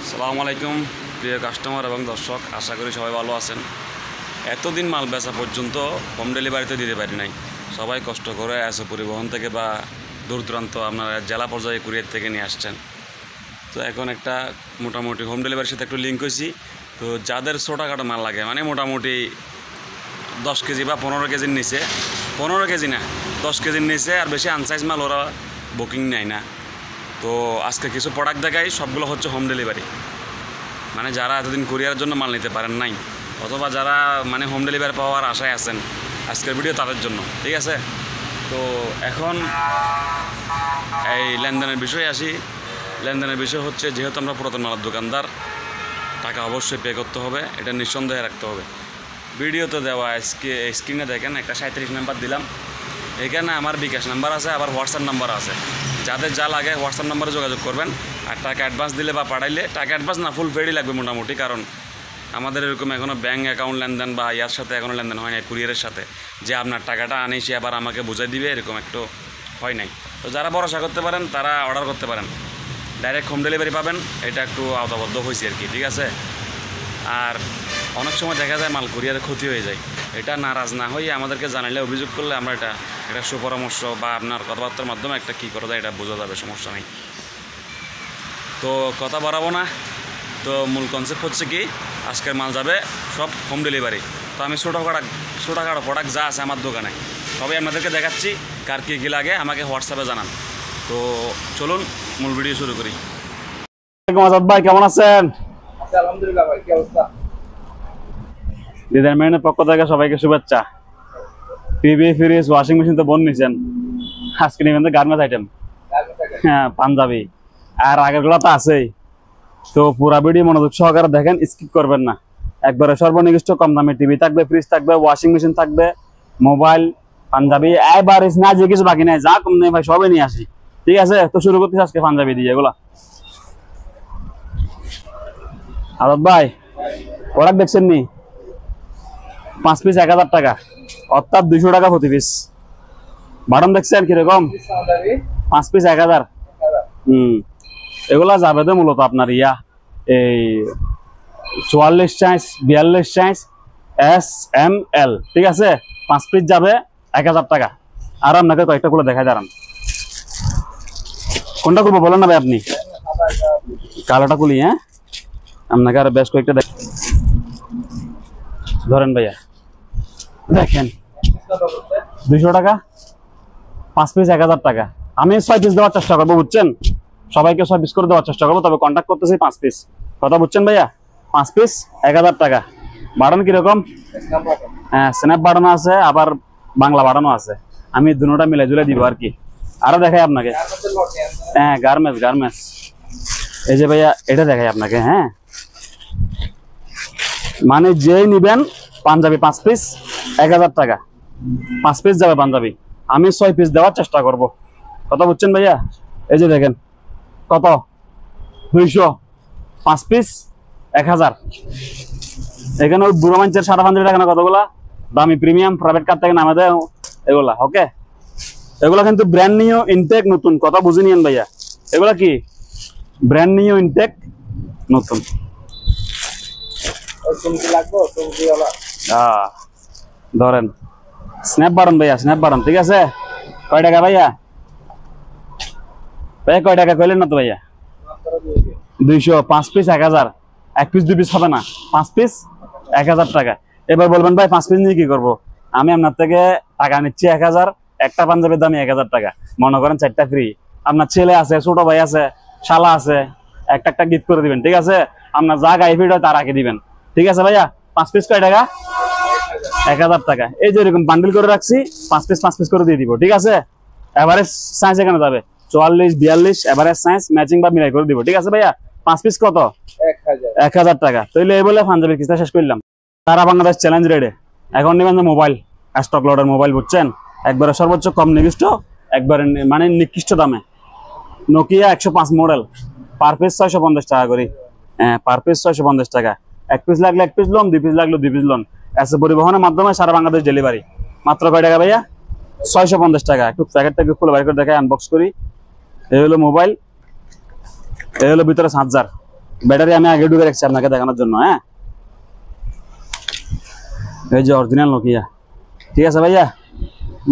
আসসালামু আলাইকুম প্রিয় কাস্টমার এবং দর্শক, আশা করি সবাই ভালো আছেন। এতদিন মাল বেচা পর্যন্ত হোম ডেলিভারিতে দিতে পারি নাই। সবাই কষ্ট করে এসো পরিবহন থেকে বা দূর দূরান্ত আপনারা জেলা পর্যায়ে কুরিয়ার থেকে নিয়ে আসছেন। তো এখন একটা মোটামুটি হোম ডেলিভারির সাথে একটু লিঙ্ক হয়েছি। তো যাদের ছোটোখাটো মাল লাগে, মানে মোটামুটি 10 কেজি বা 15 কেজির নিচে, 15 কেজি না 10 কেজির নিচে আর বেশি আনসাইজ মাল ওরা বুকিং নেয় না। তো আজকে কিছু প্রোডাক্ট দেখাই, সবগুলো হচ্ছে হোম ডেলিভারি। মানে যারা এতদিন কুরিয়ারের জন্য মাল নিতে পারেন নাই, অথবা যারা মানে হোম ডেলিভারি পাওয়ার আশায় আছেন, আজকের ভিডিও তাদের জন্য, ঠিক আছে। তো এখন এই লেনদেনের বিষয়ে আসি। লেনদেনের বিষয় হচ্ছে, যেহেতু আমরা পুরাতন মালের দোকানদার, টাকা অবশ্যই পে করতে হবে, এটা নিঃসন্দেহে রাখতে হবে। ভিডিওতে দেওয়া স্ক্রিনে দেখেন একটা 37 নাম্বার দিলাম, এখানে আমার বিকাশ নাম্বার আছে, আবার হোয়াটসঅ্যাপ নাম্বার আছে। যাদের যা লাগে হোয়াটসঅ্যাপ নাম্বারে যোগাযোগ করবেন। আর টাকা অ্যাডভান্স দিলে বা পাঠাইলে, টাকা অ্যাডভান্স না ফুল পেডই লাগবে মোটামুটি, কারণ আমাদের এরকম এখনও ব্যাঙ্ক অ্যাকাউন্ট লেনদেন বা ইয়ার সাথে এখনও লেনদেন হয় নাই, কুরিয়ারের সাথে, যে আপনার টাকাটা আনিসি আবার আমাকে বুঝাই দিবে, এরকম একটু হয় নাই। তো যারা ভরসা করতে পারেন তারা অর্ডার করতে পারেন, ডাইরেক্ট হোম ডেলিভারি পাবেন। এটা একটু আওতাবদ্ধ হয়েছে আর কি, ঠিক আছে। আর অনেক সময় দেখা যায় মাল কুরিয়ারে ক্ষতি হয়ে যায়, এটা নারাজ না হয়ে আমাদেরকে জানালে, অভিযোগ করলে আমরা এটা সুপরামর্শ বা আপনার কথাবার্তার মাধ্যমে একটা কী করা যায় এটা বোঝা যাবে, সমস্যা নেই। তো কথা বাড়াবো না। তো মূল কনসেপ্ট হচ্ছে কি, আজকের মাল যাবে সব হোম ডেলিভারি। তো আমি ছোটোখাটো প্রোডাক্ট যা আছে আমার দোকানে সবই আপনাদেরকে দেখাচ্ছি। কার কী কী লাগে আমাকে হোয়াটসঅ্যাপে জানান। তো চলুন মূল ভিডিও শুরু করি। আজাদ ভাই কেমন আছেন? আলহামদুলিল্লাহ ভাই, কি অবস্থা? ডিজাইন ম্যানের পক্ষ থেকে সবাইকে শুভেচ্ছা। টিভি, ফ্রিজ, ওয়াশিং মেশিন তো বোন নিছেন, আজকে নেবেন তো গার্মেন্টস আইটেম, হ্যাঁ পাঞ্জাবি, আর আগের গুলো তো আছেই। তো পুরা ভিডিও মনোযোগ সহকারে দেখেন, স্কিপ করবেন না। একবারে সর্বনিকৃষ্ট কম দামে টিভি থাকবে, ফ্রিজ থাকবে, ওয়াশিং মেশিন থাকবে, মোবাইল, পাঞ্জাবি, এবার না যে কিছু বাকি নাই, যা কম নেই ভাই সবই নিয়ে আসি, ঠিক আছে। তো শুরু করতেছি আজকে পাঞ্জাবি দিয়ে এগুলা। আজাদ ভাই প্রোডাক্ট দেখছেন নি? 5 পিস 1000 টাকা, অর্থাৎ 200 টাকা প্রতি পিস। বাটন দেখছেন কিরকম? 5 পিস 1000। এগুলা যাবে তো মূলত আপনার ইয়া এই 44 সাইজ, 42 সাইজ, SML, ঠিক আছে। 5 পিস যাবে 1000 টাকা। আর আপনাকে কয়েকটা গুলো দেখাই দাঁড়ান, কোনটা করবো বলেন না ভাই আপনি? কালোটা খুলি, হ্যাঁ আপনাকে আরো বেশ কয়েকটা ধরেন ভাইয়া, দেখেন 200 টাকা, 5 পিস 1000 টাকা। আমি 6 পিস দেওয়ার চেষ্টা করবো, বুঝছেন? সবাইকে 6 পিস করে দেওয়ার চেষ্টা করবো, তবে কন্ট্যাক্ট করতেছি 5 পিস, কথা বুঝছেন ভাইয়া? 5 পিস 1000 টাকা। বাটন কিরকম? হ্যাঁ স্ন্যাপ বাটনও আছে, আবার বাংলা বাটনও আছে। আমি দুটোটা মিলে জুলে দিব আর কি। আরো দেখাই আপনাকে, হ্যাঁ গার্মেন্টস। এই যে ভাইয়া এটা দেখাই আপনাকে, হ্যাঁ মানে যেই নিবেন পাঞ্জাবি 5 পিস 1000 টাকা, 5 পিস যাবে পাঞ্জাবি। আমি 6 পিস দেওয়ার চেষ্টা করব, কথা বুঝছেন ভাইয়া? এই যে দেখেন কত, 200, 5 পিস 1000। এখানে ওই বুড়ো মানুষের 5.5 টাকা না কতগুলা দামি প্রিমিয়াম প্রাইভেট কার থেকে নামে দেয় এগুলা, ওকে। এগুলা কিন্তু ব্র্যান্ড নিউ ইনটেক নতুন, কথা বুঝে নিয়েন ভাইয়া। এগুলা কি ব্র্যান্ড নিউ ইনটেক নতুন। ধরেন স্ন্যাপ বাটন ভাইয়া, স্ন্যাপ বাটন, ঠিক আছে। কয় টাকা ভাইয়া? ভাইয়া কয় টাকা কইলেন না তো ভাইয়া? 200, 5 পিস 1000। 1 পিস 2 পিস হবে না, 5 পিস 1000 টাকা। এবার বলবেন ভাই 5 পিস নিয়ে কি করবো? আমি আপনার থেকে টাকা নিচ্ছি 1000, একটা পাঞ্জাবির দামি 1000 টাকা, মনে করেন 4টা ফ্রি। আপনার ছেলে আছে, ছোট ভাই আছে, শালা আছে, একটা গিফট করে দিবেন, ঠিক আছে। আপনার যা গায়ে ফিট হয় তার আগে দিবেন, ঠিক আছে ভাইয়া। 5 পিস কয় টাকা? 1000 টাকা। এই যে এরকম বান্ডিল করে রাখছি, 5 পিস করে দিয়ে দিব, ঠিক আছে। এভারেজ সাইজ এখানে যাবে 44, 42, এভারেজ সাইজ ম্যাচিং বা মিলাই করে দিব, ঠিক আছে ভাইয়া। 5 পিস কত? 1000 টাকা। তাইলে এই বলে পাঞ্জাবির কিস্তা শেষ করলাম। সারা বাংলাদেশ চ্যালেঞ্জ রেডে। এখন নেবেন যে মোবাইল, স্টক লটের মোবাইল, বুঝছেন? একবারে সর্বোচ্চ কম নিকৃষ্ট, একবারে মানে নিকৃষ্ট দামে নোকিয়া 105 মডেল, পার পিস 650 টাকা করি। হ্যাঁ পার পিস 650 টাকা। 1 পিস লাগলে 1 পিস লোন, 2 পিস লাগলে 2 পিস লোন। এসে পরিবহনের মাধ্যমে সারা বাংলাদেশ ডেলিভারি। মাত্র কয় টাকা ভাইয়া? 650 টাকা। একটু প্যাকেটটাকে খুলে বাইর করে দেখাই, আনবক্স করি। এই হলো মোবাইল, এই হলো ভিতরে চার্জার, ব্যাটারি আমি আগে ঢুকে রাখছি আপনাকে দেখানোর জন্য। হ্যাঁ, এই যে অরিজিনাল নোকিয়া, ঠিক আছে ভাইয়া,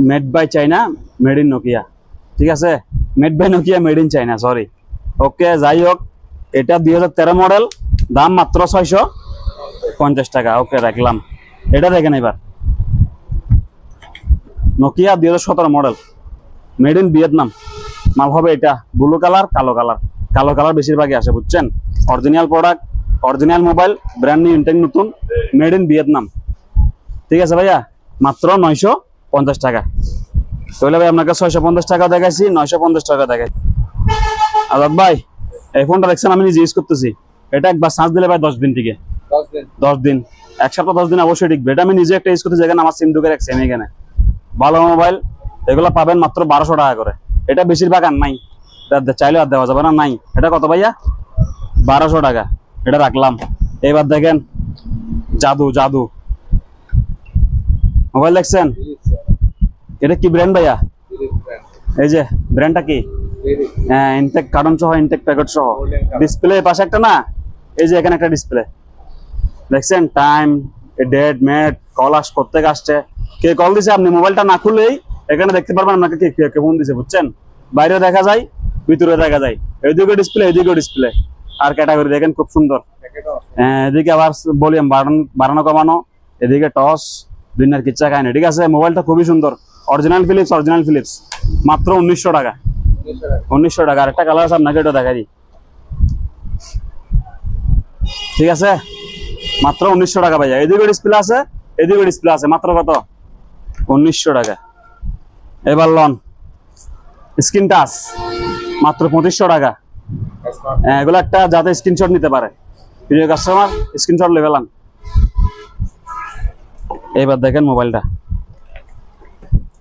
made by China, made in Nokia, ঠিক আছে, made by Nokia, made in China, sorry. Okay, যাই হোক, এটা 2013 মডেল, দাম মাত্র 650 টাকা। ওকে, রাখলাম। এটা দেখেন এবার, Nokia 2017 model, made in Vietnam, মাল হবে এটা ব্লু কালার, কালো কালার, কালো কালার বেশিরভাগই আসে, বুঝছেন। Original product, original mobile, brand new, intact নতুন, মেড ইন ভিয়েতনাম, ঠিক আছে ভাইয়া, মাত্র 950 টাকা। তাহলে ভাই আপনাকে 650 টাকা দেখাইছি, 950 টাকা দেখাই। আজাদ ভাই, এই ফোনটা দেখছেন আমি নিজে ইউজ করতেছি, এটা একবার চার্জ দিলে ভাই 10 দিন টিকে, 10 দিন, এক সপ্তাহ 10 দিন অবশ্যই টিকবে। এটা আমি নিজে একটা ইউজ করতেছি, যেখানে আমার সিম ঢুকে রাখছি আমি এখানে। ভালো মোবাইল এগুলো পাবেন মাত্র 1200 টাকা করে। এটা বেশিরভাগ আর নাই, চাইলে আর দেওয়া যাবে না, নাই। এটা কত ভাইয়া? 1200 টাকা। এটা রাখলাম। এবার দেখেন জাদু, জাদু মোবাইল দেখছেন, এটা কি ব্র্যান্ড ভাইয়া? এই যে ব্র্যান্ডটা কি? ইনটেক কার্টন সহ, ইনটেক প্যাকেট সহ, ডিসপ্লে পাশে একটা না, এই যে এখানে একটা ডিসপ্লে দেখছেন, টাইম, ডেট, মেট, কল করতে আসছে, কে কল দিছে আপনি মোবাইলটা না খুলেই এখানে দেখতে পারবেন আপনাকে কে ফোন দিছে, বুঝছেন। বাইরে দেখা যায়, ভিতরে দেখা যায়, এইদিকে ডিসপ্লে, এইদিকে ডিসপ্লে, আর ক্যাটাগরি দেখেন খুব সুন্দর। এদিকে আবার ভলিউম বাড়ানো কমানো, এদিকে টস, দুনিয়ার কিচ্ছা খায়নি, ঠিক আছে। মোবাইলটা খুবই সুন্দর, অরিজিনাল ফিলিপস, অরিজিনাল ফিলিপস, মাত্র 1900 টাকা। 1900 টাকা। আর একটা কালার আছে, আপনাকে এটা দেখাই দিই, ঠিক আছে, মাত্র 1900 টাকা ভাইয়া। এদিকে ডিসপ্লে আছে, এদিকে ডিসপ্লে আছে, মাত্র কত? 1900 টাকা। এবার লন স্ক্রিন টাচ, মাত্র 2500 টাকা। এগুলো একটা যাতে স্ক্রিনশট নিতে পারে, প্রিয় কাস্টমার, স্ক্রিনশট লেভেলান। এবার দেখেন মোবাইলটা,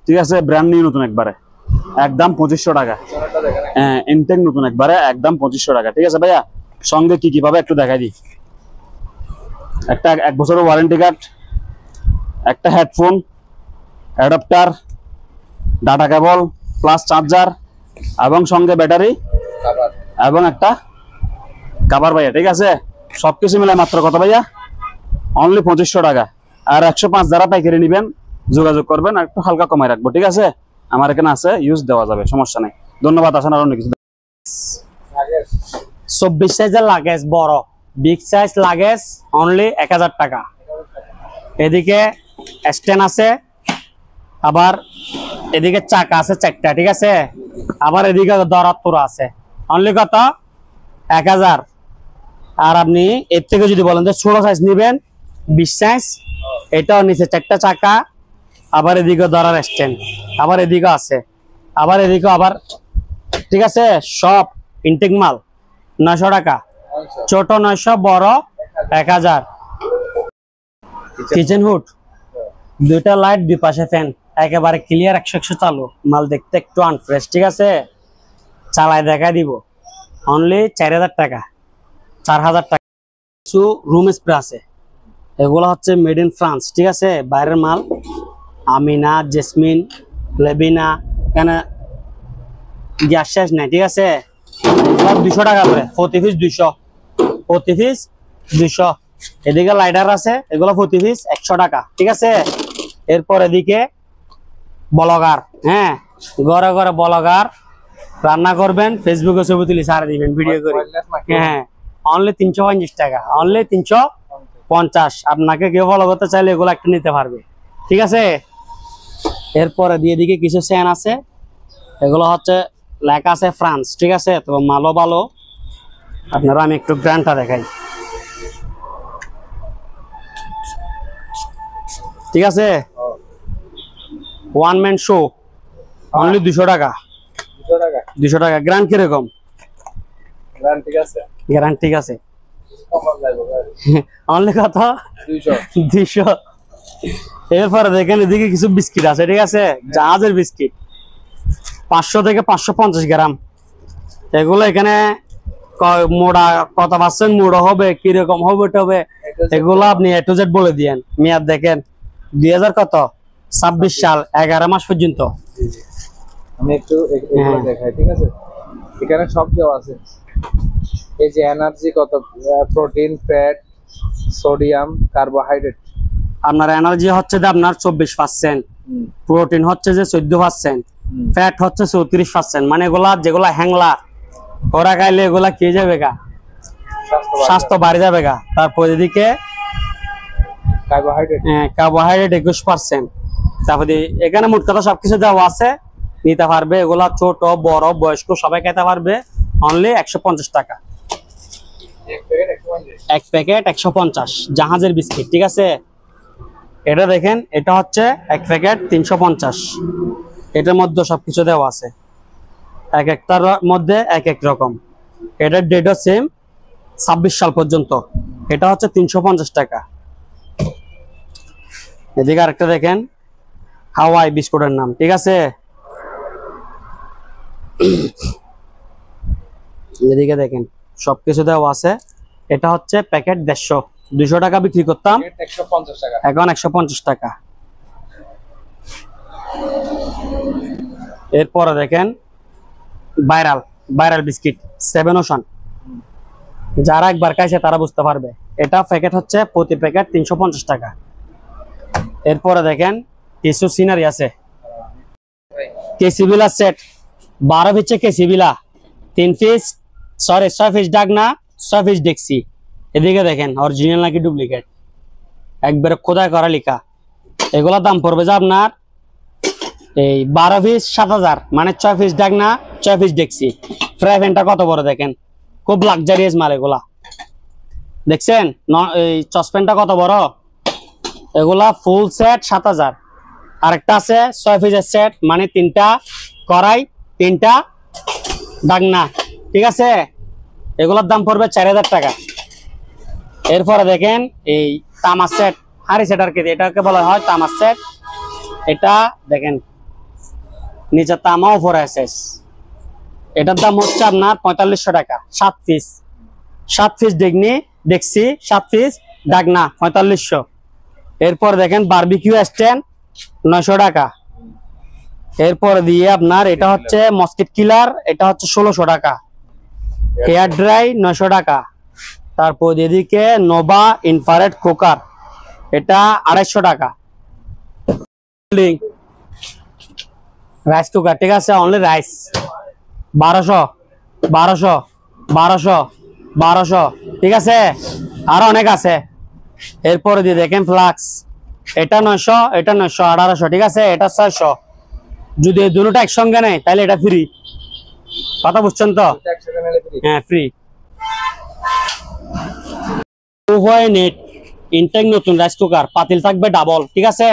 ঠিক আছে, ব্র্যান্ড নিউ নতুন একবারে, একদম 2500 টাকা। ইনটেক নতুন একবারে, একদম 2500 টাকা, ঠিক আছে ভাইয়া। সঙ্গে কি কি পাবে একটু দেখাই দিই। একটা 1 বছরের ওয়ারেন্টি কার্ড, একটা headphone, adapter, data cable plus charger, এবং সঙ্গে ব্যাটারি, এবং একটা কভার ভাইয়া, ঠিক আছে। সবকিছু মিলে মাত্র কত ভাইয়া? অনলি 2500 টাকা। আর 105 যারা পাইকারি নিবেন যোগাযোগ করবেন, আর একটু হালকা কমাই রাখবো, ঠিক আছে। আমার এখানে আছে, ইউজ দেওয়া যাবে, সমস্যা নেই। ধন্যবাদ। আসেন আর অন্য কিছু। 24 সাইজের লাগেজ, বড় বিগ সাইজ লাগেজ, অনলি 1000 টাকা। এদিকে স্ট্যান্ড আছে, আবার এদিকে চাকা আছে 4টা, ঠিক আছে। আবার এদিকে দরাত্তর আছে, অনলি কত? 1000। আর আপনি এর থেকে যদি বলেন যে ছোট সাইজ নিবেন, 20 সাইজ, এটাও নিচে 4টা চাকা, আবার এদিকে ধরার স্ট্যান্ড, আবার এদিকে আছে, আবার এদিকে আবার, ঠিক আছে। সব ইনটেক মাল, 900 টাকা। ছোট 900, বড় 1000। কিচেন হুড, 2টা লাইট, 2 পাশে ফ্যান, একেবারে ক্লিয়ার, 100 চালু, মাল দেখতে একটু আনফ্রেশ, ঠিক আছে। চালায় দেখা দিব, অনলি 4000 টাকা, 4000 টাকা। কিছু রুম স্প্রে আছে, এগুলো হচ্ছে মেড ইন ফ্রান্স, ঠিক আছে, বাইরের মাল। আমিনা, জেসমিন, লেবিনা, এখানে গ্যাস শেষ নাই, ঠিক আছে। 200 টাকা করে প্রতি পিস, 200 প্রতি পিস, 200। এদিকে লাইটার আছে, এগুলো প্রতি পিস 100 টাকা, ঠিক আছে। এরপর এদিকে ব্লগার, হ্যাঁ, ঘরে ঘরে ব্লগার, রান্না করবেন, ফেসবুকে ছবি তুলি ছাড়ে দিবেন, ভিডিও করে, হ্যাঁ, অনলি 350 টাকা, অনলি 350। আপনাকে কেউ ফলো করতে চাইলে এগুলো একটা নিতে পারবে, ঠিক আছে। এরপরে দিয়ে দিকে কিছু স্যান আছে, এগুলো হচ্ছে লেখা আছে ফ্রান্স, ঠিক আছে। তো মালও ভালো, আপনারা আমি একটু গ্র্যান্ডটা দেখাই, ঠিক আছে। ওয়ান ম্যান শো, অনলি 200 টাকা। 200 টাকা। গ্র্যান্ড কিরকম? গ্যারান্টি ঠিক আছে, অনলি কত? 200। এরপরে দেখেন এদিকে কিছু বিস্কিট আছে, ঠিক আছে, জাহাজের বিস্কিট, 500 থেকে 550 গ্রাম। এগুলো এখানে মোড়া কত পার্সেন্ট মোড়া হবে, কিরকম হবে, এগুলো আপনি A to Z বলে দিয়েন। মেয়াদ দেখেন 2026 সাল, 11 মাস পর্যন্ত। আমি একটু দেখাই, ঠিক আছে, এখানে সব দেওয়া আছে। এই যে এনার্জি কত, প্রোটিন, ফ্যাট, সোডিয়াম, কার্বোহাইড্রেট? আপনার এনার্জি হচ্ছে যে আপনার 24%, প্রোটিন হচ্ছে যে 14%, ফ্যাট হচ্ছে 34%। মানে এগুলা যেগুলা হ্যাংলা ওরা খাইলে এগুলা খেয়ে যাবে গা, স্বাস্থ্য বাড়ে যাবে গা। তারপর এদিকে কার্বোহাইড্রেট কার্বোহাইড্রেট 21%। তারপরে এখানে মোট কথা সবকিছু দেওয়া আছে, নিতে পারবে। এগুলা ছোট বড় বয়স্ক সবাই খেতে পারবে। অনলি 150 টাকা এক প্যাকেট, 150 জাহাজের বিস্কিট। ঠিক আছে, এটা দেখেন, এটা হচ্ছে এক প্যাকেট 350। এটার মধ্যে সবকিছু দেওয়া আছে, এক একটার মধ্যে এক এক রকম। এটার ডেটও সেম, 26 সাল পর্যন্ত। এটা হচ্ছে 350 টাকা। এদিকে আরেকটা দেখেন, হাওয়াই বিস্কুটের নাম। ঠিক আছে, এদিকে দেখেন সবকিছু দেওয়া আছে। এটা হচ্ছে প্যাকেট 150, 200 টাকা বিক্রি করতাম, 150 টাকা। এখন 150 টাকা। এরপরে দেখেন ভাইরাল ভাইরাল বিস্কিট 7 ওশান। যারা একবার খাইছে তারা বুঝতে পারবে। এটা প্যাকেট হচ্ছে প্রতি প্যাকেট 350 টাকা। এরপরে দেখেন কিছু সিনারি আছে, কেসিবিলা সেট 12 পিসে কেসিবিলা, 3 পিস, সরি 6 পিস ডাকনা, 6 পিস ডেক্সি। এদিকে দেখেন অরিজিনাল নাকি ডুপ্লিকেট, একবারে খোদাই করা লেখা। এগুলোর দাম পড়বে যে আপনার এই 12 পিস 7000, মানে 6 পিস ডাকনা 6 পিস ডেক্সি। ফ্রাই প্যানটা কত বড় দেখেন, খুব লাক্সারিয়াস মাল এগুলা। দেখছেন এই সসপ্যানটা কত বড়, এগুলা ফুল সেট 7000। আরেকটা আছে 6 পিসের সেট, মানে 3টা কড়াই 3টা ডাকনা। ঠিক আছে, এগুলোর দাম পড়বে 4000 টাকা। এরপরে দেখেন এই তামার সেট, হাড়ি সেট আর কি, এটাকে বলা হয় তামার সেট। এটা দেখেন নিচে তামা, উপরে এসএস। এটার দাম হচ্ছে আপনার 4500 টাকা। 7 পিস, 7 পিস ডেক্সি, 7 পিস ডাকনা, 4500। এরপর দেখেন বারবিকিউ স্ট্যান্ড 900 টাকা। এরপর দিয়ে আপনার এটা হচ্ছে মসকিট কিলার, এটা হচ্ছে 1600 টাকা। হেয়ার ড্রাই 900 টাকা। তারপর এদিকে নোভা ইনফ্রারেড কুকার, এটা 250 টাকা। রাইস কুকার, ঠিক আছে, অনলি রাইস 1200, 1200, 1200, 1200। ঠিক আছে, আরো অনেক আছে। এরপরে দিয়ে দেখেন ফ্লাক্স, এটা 900, এটা 900, 1800। ঠিক আছে, এটা 600। যদি এই দুটোটা একসঙ্গে নেয় তাহলে এটা ফ্রি। কথা বুঝছেন তো? হ্যাঁ, ফ্রি। নেট ইনটেক নতুন রাইস কুকার, পাতিল থাকবে ডাবল। ঠিক আছে,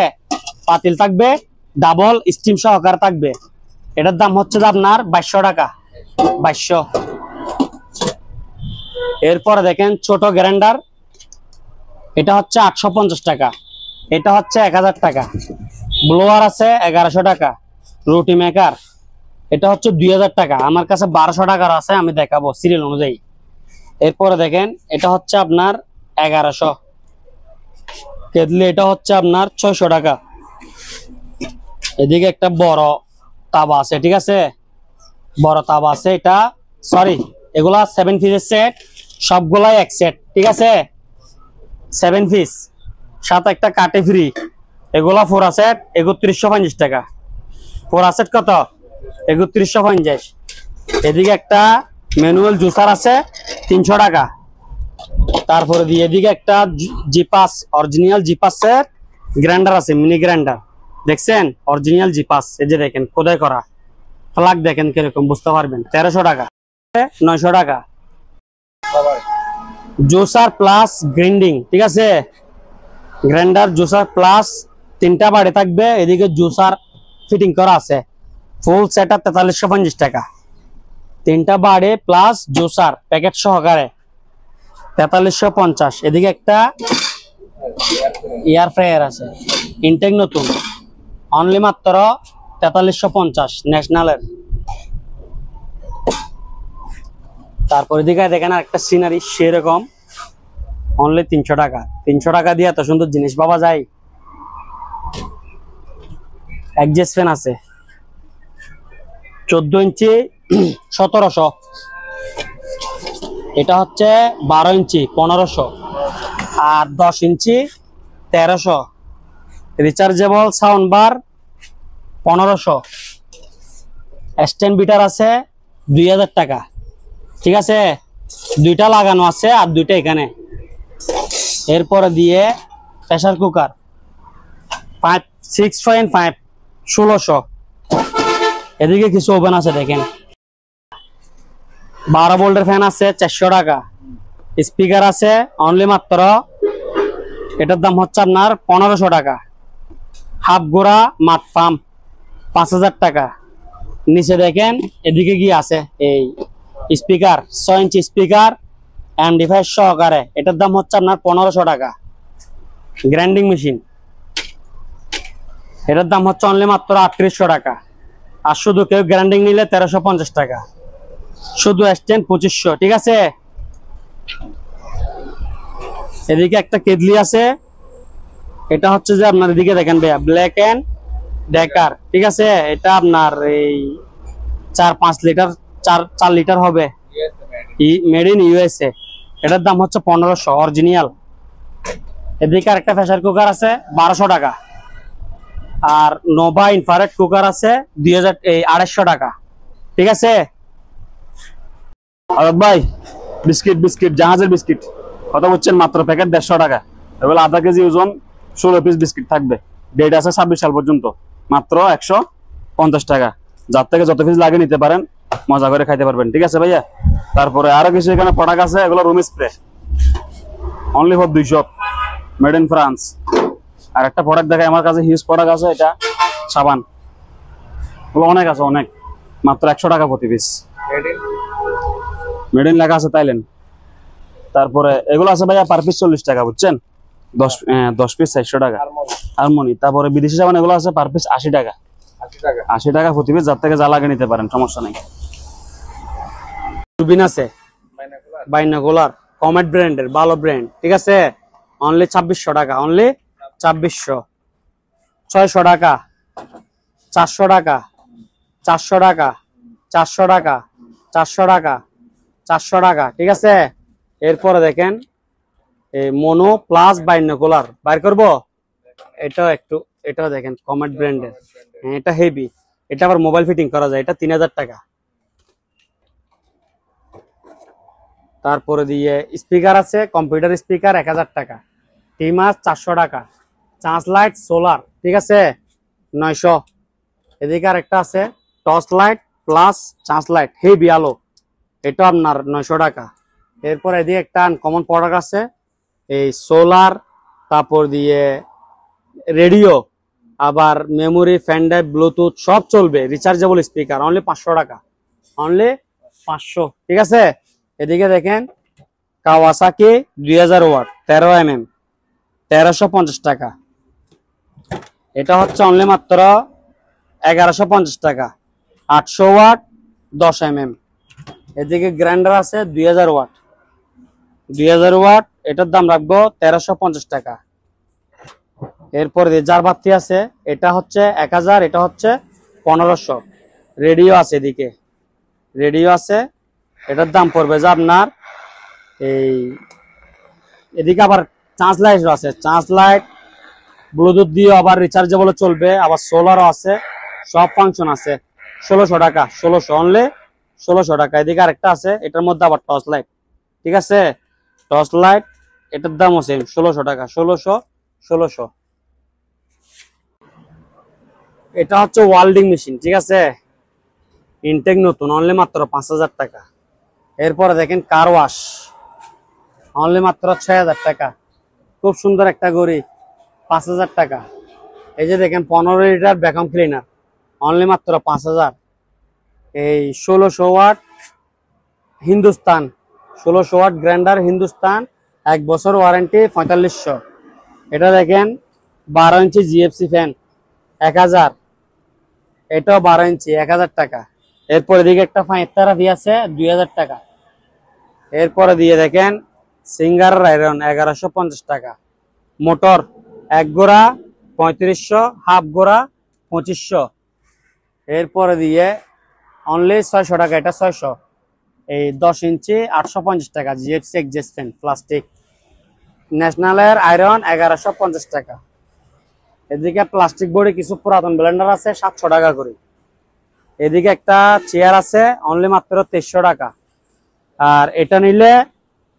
পাতিল থাকবে ডাবল, স্টিম সহকারে থাকবে। এটার দাম হচ্ছে আপনার 2200 টাকা, 2200। এরপরে দেখেন ছোট গ্রাইন্ডার, এটা হচ্ছে 850 টাকা, এটা হচ্ছে 1000 টাকা। ব্লোয়ার আছে 1100 টাকা। রুটি মেকার এটা হচ্ছে 2000 টাকা। আমার কাছে 1200 টাকার আছে, আমি দেখাবো সিরিয়াল অনুযায়ী। এরপরে দেখেন এটা হচ্ছে আপনার 1100। কেটলি এটা হচ্ছে আপনার 600 টাকা। এদিকে একটা বড় তাওয়া আছে। ঠিক আছে, বড় তাওয়া আছে, এটা সরি এগুলা 7 পিসের সেট, সবগুলাই এক সেট। ঠিক আছে, 7 পিস, সাথে একটা কাটে ফ্রি। এগুলা 4 সেট 3150 টাকা। 4 সেট কত? 3150। এদিকে একটা ম্যানুয়াল জুসার আছে 300 টাকা। তারপরে দিয়ে এদিকে একটা জিপাস, অরিজিনাল জিপাসের গ্রাইন্ডার আছে, মিনি গ্রাইন্ডার। দেখছেন অরিজিনাল জিপাস, এই যে দেখেন খোদাই করা। ফ্লাগ দেখেন কিরকম, বুঝতে পারবেন। 1300 টাকা, 900 টাকা। জুসার প্লাস গ্রাইন্ডিং, ঠিক আছে, গ্রাইন্ডার জুসার প্লাস 3টা বাড়ি থাকবে। এদিকে জুসার ফিটিং করা আছে, ফুল সেটআপ 4350 টাকা। 3টা বাড়ি প্লাস জুসার প্যাকেট সহকারে 4350। এদিকে একটা এয়ার ফ্রায়ার আছে, ইনটেক নতুন, অনলি মাত্র 4350 ন্যাশনালের। তারপর এদিকে দেখেন একটা সিনারি সেরকম, অনলি 300 টাকা। 300 টাকা দিয়ে এত সুন্দর জিনিস পাওয়া যায়। অ্যাডজাস্ট ফ্যান আছে 14 ইঞ্চি 1700। এটা হচ্ছে 12 ইঞ্চি 1500, আর 10 ইঞ্চি 1300। Rechargeable sound bar 1500। Stand bitter আছে 2000 টাকা। ঠিক আছে, দুইটা লাগানো আছে আর দুইটা এখানে। এরপরে দিয়ে প্রেসার কুকার 6.5 1600। এদিকে কিছু ওভেন আছে দেখেন। 12 ভোল্টের ফ্যান আছে 400 টাকা। স্পিকার আছে অনলি মাত্র, এটার দাম হচ্ছে আপনার 1500 টাকা। হাফ গোড়া মাঠ ফার্ম 5000 টাকা। নিচে দেখেন এদিকে কি আছে, এই স্পিকার 6 ইঞ্চি স্পিকার এমডি5 সহকারে, এটার দাম হচ্ছে আপনার 1500 টাকা। গ্রাইন্ডিং মেশিন, এটার দাম হচ্ছে অনলি মাত্র 3800 টাকা। আর শুধু কেউ গ্রাইন্ডিং নিলে 1350 টাকা। শুধু স্ট্যান্ড 2500। ঠিক আছে, এদিকে একটা কেটলি আছে, এটা হচ্ছে যে আপনার এদিকে দেখেন ভাইয়া, ব্ল্যাক এন্ড ডেকার। ঠিক আছে, এটা আপনার এই 4-5 লিটার 4 লিটার হবে, মেড ইন ইউএসএ। এটার দাম হচ্ছে 1500 অরিজিনাল। এদিকে আরেকটা প্রেসার কুকার আছে 1200 টাকা। আর নোভা ইনফ্রারেড কুকার আছে 2800 টাকা। ঠিক আছে। আরব ভাই, বিস্কিট জাহাজের বিস্কিট কত বলছেন? মাত্র প্যাকেট 150 টাকা। এগুলো আধা কেজি ওজন 16 পিস বিস্কিট থাকবে। ডেট আছে 26 সাল পর্যন্ত। মাত্র 150 টাকা। যার থেকে যত পিস লাগে নিতে পারেন, মজা করে খাইতে পারবেন। ঠিক আছে ভাইয়া। তারপরে আরো কিছু এখানে প্রোডাক্ট আছে, এগুলো room spray only for 200, made in France. আর একটা প্রোডাক্ট দেখায় আমার কাছে, হিউজ প্রোডাক্ট আছে, এটা সাবান। এগুলো অনেক আছে, অনেক। মাত্র 100 টাকা প্রতি পিস। মেড ইন লেখা আছে থাইল্যান্ড। তারপরে এগুলো আছে ভাইয়া পার পিস 40 টাকা, বুঝছেন? 10 পিস 400 টাকা হারমোনি। তারপরে বিদেশি সাবান এগুলো আছে পার পিস 80 টাকা। 80 টাকা প্রতি পিস, যার থেকে যা লাগে নিতে পারেন, সমস্যা নেই। টুবিন আছে, বাইনোকুলার কমেট ব্র্যান্ডের, ভালো ব্র্যান্ড। ঠিক আছে, অনলি 2600 টাকা। অনলি 2600। 600 টাকা, 400 টাকা, 400 টাকা, 400 টাকা, 400 টাকা, 400 টাকা। ঠিক আছে। এরপরে দেখেন মনো প্লাস বাইনোকুলার বাইর করবো। এটাও দেখেন কমেট ব্র্যান্ডের। এটা হেভি, এটা আবার মোবাইল ফিটিং করা যায়। এটা 3000 টাকা। তারপরে দিয়ে স্পিকার আছে, কম্পিউটার স্পিকার 1000 টাকা। টিমাস 400 টাকা। চার্জ লাইট সোলার, ঠিক আছে, 900। এদিকে আর একটা আছে torch light plus charge light, heavy আলো, এটা আপনার 900 টাকা। এরপর এদিকে একটা আনকমন প্রোডাক্ট আছে, এই সোলার, তারপর দিয়ে রেডিও, আবার মেমোরি, ফ্যান ড্রাইভ, ব্লুটুথ সব চলবে। রিচার্জেবল স্পিকার অনলি 500 টাকা। অনলি 500। ঠিক আছে। এদিকে দেখেন কাওয়াসাকি 2000 ওয়াট 13 mm 1350 টাকা। এটা হচ্ছে অনলি মাত্র 1150 টাকা। 800 ওয়াট 10 mm। এদিকে গ্রাইন্ডার আছে 2000 ওয়াট 2000 ওয়াট, এটার দাম রাখবো 1350 টাকা। এরপর জারবাতি আছে, এটা হচ্ছে 1000, এটা হচ্ছে 1500। রেডিও আছে, এদিকে রেডিও আছে, এটার দাম পড়বে যে আপনার এদিকে আবার চার্জ লাইট আছে, চার্জ লাইট ব্লুটুথ দিয়ে আবার রিচার্জেবল চলবে, আবার সোলারও আছে, সব ফাংশন আছে। 1600 টাকা। 1600 অনলি 1600 টাকা। এদিকে আরেকটা আছে, এটার মধ্যে আবার টর্চ লাইট। ঠিক আছে, টর্চ লাইট, এটার দামও সেম 1600 টাকা। 1600। এটা হচ্ছে ওয়েল্ডিং মেশিন। ঠিক আছে, ইনটেক নতুন, অনলি মাত্র 5000 টাকা। এরপরে দেখেন কার ওয়াশ, অনলি মাত্র 6000 টাকা। খুব সুন্দর একটা ঘড়ি, 5000 টাকা। এই যে দেখেন 15 লিটার ভ্যাকুয়াম ক্লিনার, অনলি মাত্র 5000। এই 1600 watt Hindustan, 1600 watt grinder Hindustan, 1 বছর ওয়ারেন্টি, 4500। এটা দেখেন 12 ইঞ্চি জিএফসি ফ্যান 1000, এটাও 12 ইঞ্চি 1000 টাকা। এরপরে দিকে একটা ফাইভ থেরাপি আছে 2000 টাকা। এরপরে দিয়ে দেখেন সিঙ্গার আয়রন 1150 টাকা। মোটর 1 গোড়া 3500, হাফ গোড়া 2500। এরপরে দিয়ে অনলি 600 টাকা, এটা 600। এই 10 ইঞ্চি 850 টাকা, জিএফসি এক্সজেস্ট ফ্যান প্লাস্টিক। ন্যাশনালের আয়রন 1150 টাকা। এদিকে প্লাস্টিক বোর্ডে কিছু পুরাতন ব্লেন্ডার আছে 700 টাকা করে। এদিকে একটা চেয়ার আছে অনলি মাত্র 2300 টাকা। আর এটা নিলে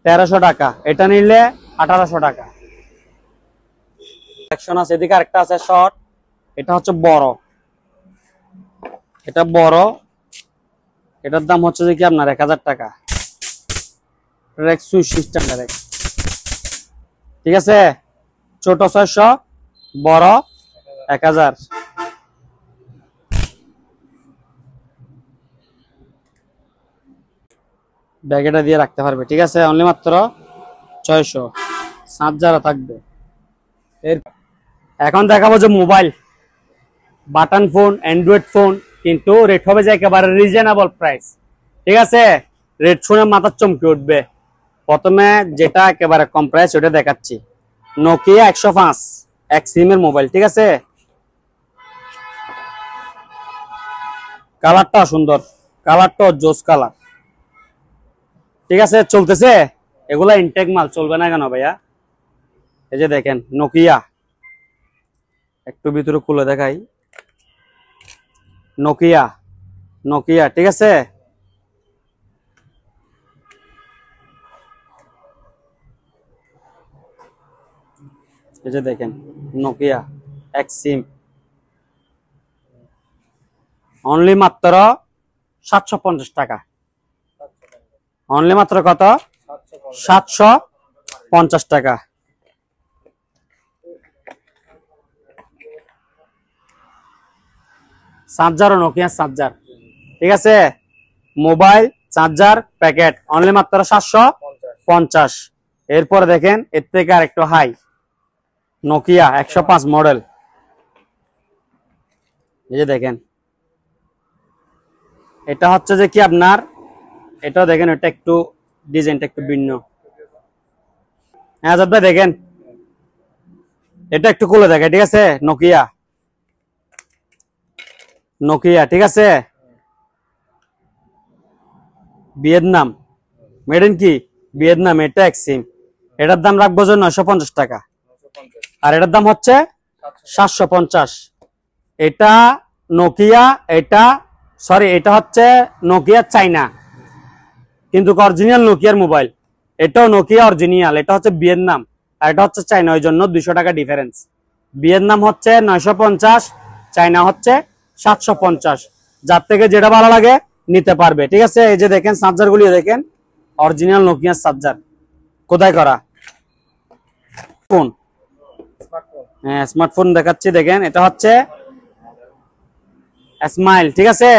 1300 টাকা, এটা নিলে 1800 টাকা। সেকশন আছে, এদিকে আরেকটা আছে শর্ট, এটা হচ্ছে বড়, এটা বড়, এটার দাম হচ্ছে যে কি আপনার 1000 টাকা। সুইচ সিস্টেম ডাইরেক্ট, ঠিক আছে। ছোট 600, বড় 1000। ব্যাগেটা দিয়ে রাখতে পারবে, ঠিক আছে। অনলি মাত্র 600, চার্জারও থাকবে। এখন দেখাবো যে mobile, button phone, Android phone, কিন্তু রেট হবে যে একেবারে রিজনেবল প্রাইস, ঠিক আছে। রেট শুনে মাথার চমকে উঠবে। প্রথমে যেটা একেবারে কম প্রাইস ওটা দেখাচ্ছি, নোকিয়া 105 এক সিমের মোবাইল, ঠিক আছে। কালারটা সুন্দর, কালারটা জোস কালার, ঠিক আছে। চলতেছে, এগুলা ইনটেক মাল, চলবে না কেন ভাইয়া? এই যে দেখেন নোকিয়া, একটু ভিতরে খুলে দেখাই, নোকিয়া, নোকিয়া, ঠিক আছে। এই যে দেখেন নোকিয়া এক সিম, অনলি মাত্র 750 টাকা। অনলি মাত্র কত? 750 টাকা। চার্জার ও নোকিয়া চার্জার, ঠিক আছে। মোবাইল চার্জার প্যাকেট অনলি মাত্র 750। এরপরে দেখেন এর থেকে আর একটু হাই, নোকিয়া 105 মডেল, এই যে দেখেন। এটা হচ্ছে যে কি আপনার, এটা দেখেন, এটা একটু ডিজাইনটা একটু ভিন্ন। হ্যাঁ ভাই দেখেন, এটা একটু খুলে দেখে, ঠিক আছে। নোকিয়া, নোকিয়া, ঠিক আছে। ভিয়েতনাম, মেড ইন কি ভিয়েতনাম, এটা এক সিম। এটার দাম রাখবো যে 950 টাকা, আর এটার দাম হচ্ছে 750। এটা নোকিয়া, এটা সরি, এটা হচ্ছে নোকিয়া চাইনা, কিন্তু অরিজিনাল নোকিয়ার মোবাইল। এটাও নোকিয়া অরিজিনাল, এটা হচ্ছে ভিয়েতনাম, আর এটা হচ্ছে চাইনা, ওই জন্য 200 টাকা ডিফারেন্স। ভিয়েতনাম হচ্ছে 950, চাইনা হচ্ছে 750। যার থেকে যেটা ভালো লাগে নিতে পারবে, ঠিক আছে। এই যে দেখেন চার্জার গুলি দেখেন, অরিজিনাল নোকিয়ার চার্জার, কোথায় করা ফোন। হ্যাঁ স্মার্টফোন দেখাচ্ছি, দেখেন এটা হচ্ছে স্মাইল, ঠিক আছে।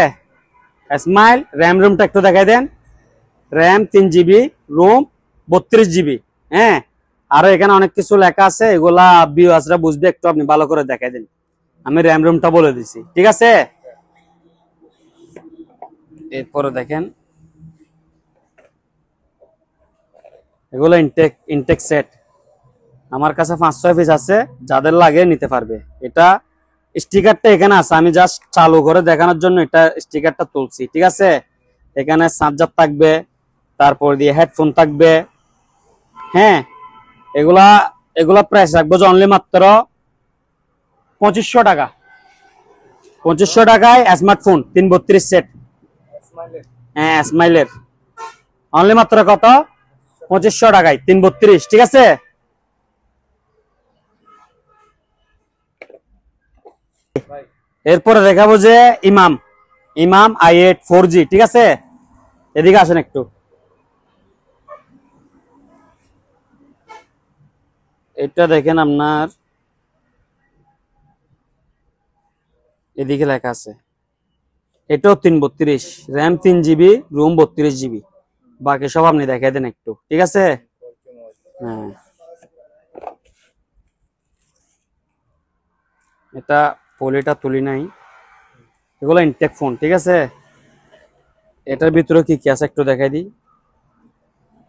স্মাইল, র্যাম রুমটা একটু দেখাই দেন। RAM 3 GB, ROM 32 GB. হ্যাঁ, আরো এখানে অনেক কিছু লেখা আছে, এগুলা ভিউয়ার্সরা বুঝবে, একটু আপনি ভালো করে দেখাই দেন। আমি র্যাম রুমটা বলে দিছি, ঠিক আছে। এরপরে দেখেন এগুলো ইনটেক সেট, আমার কাছে 5-6 পিস আছে, যাদের লাগে নিতে পারবে। এটা স্টিকারটা এখানে আছে, আমি জাস্ট চালু করে দেখানোর জন্য এটা স্টিকারটা তুলছি, ঠিক আছে। এখানে চার্জার থাকবে, তারপর দিয়ে হেডফোন থাকবে। হ্যাঁ, এগুলা এগুলা প্রাইস রাখবো যে অনলি মাত্র 2500 টাকা। 2500 টাকায় স্মার্টফোন 332 সেট। হ্যাঁ স্মাইলের অনলি মাত্র কত? 2500 টাকায় 332, ঠিক আছে। এরপরে দেখাবো যে ইমাম, ইমাম i8 4G, ঠিক আছে। এদিকে আসেন একটু, এটা দেখেন আপনার এদিকে লেখা আছে, এটাও 332, র্যাম 3 জিবি, রোম 32 জিবি। বাকি সব আপনি দেখাই দেন একটু, ঠিক আছে। হ্যাঁ, এটা পলিটা তুলি নাই, এগুলো ইনটেক ফোন, ঠিক আছে। এটার ভিতরে কি কি আছে একটু দেখাই দিই।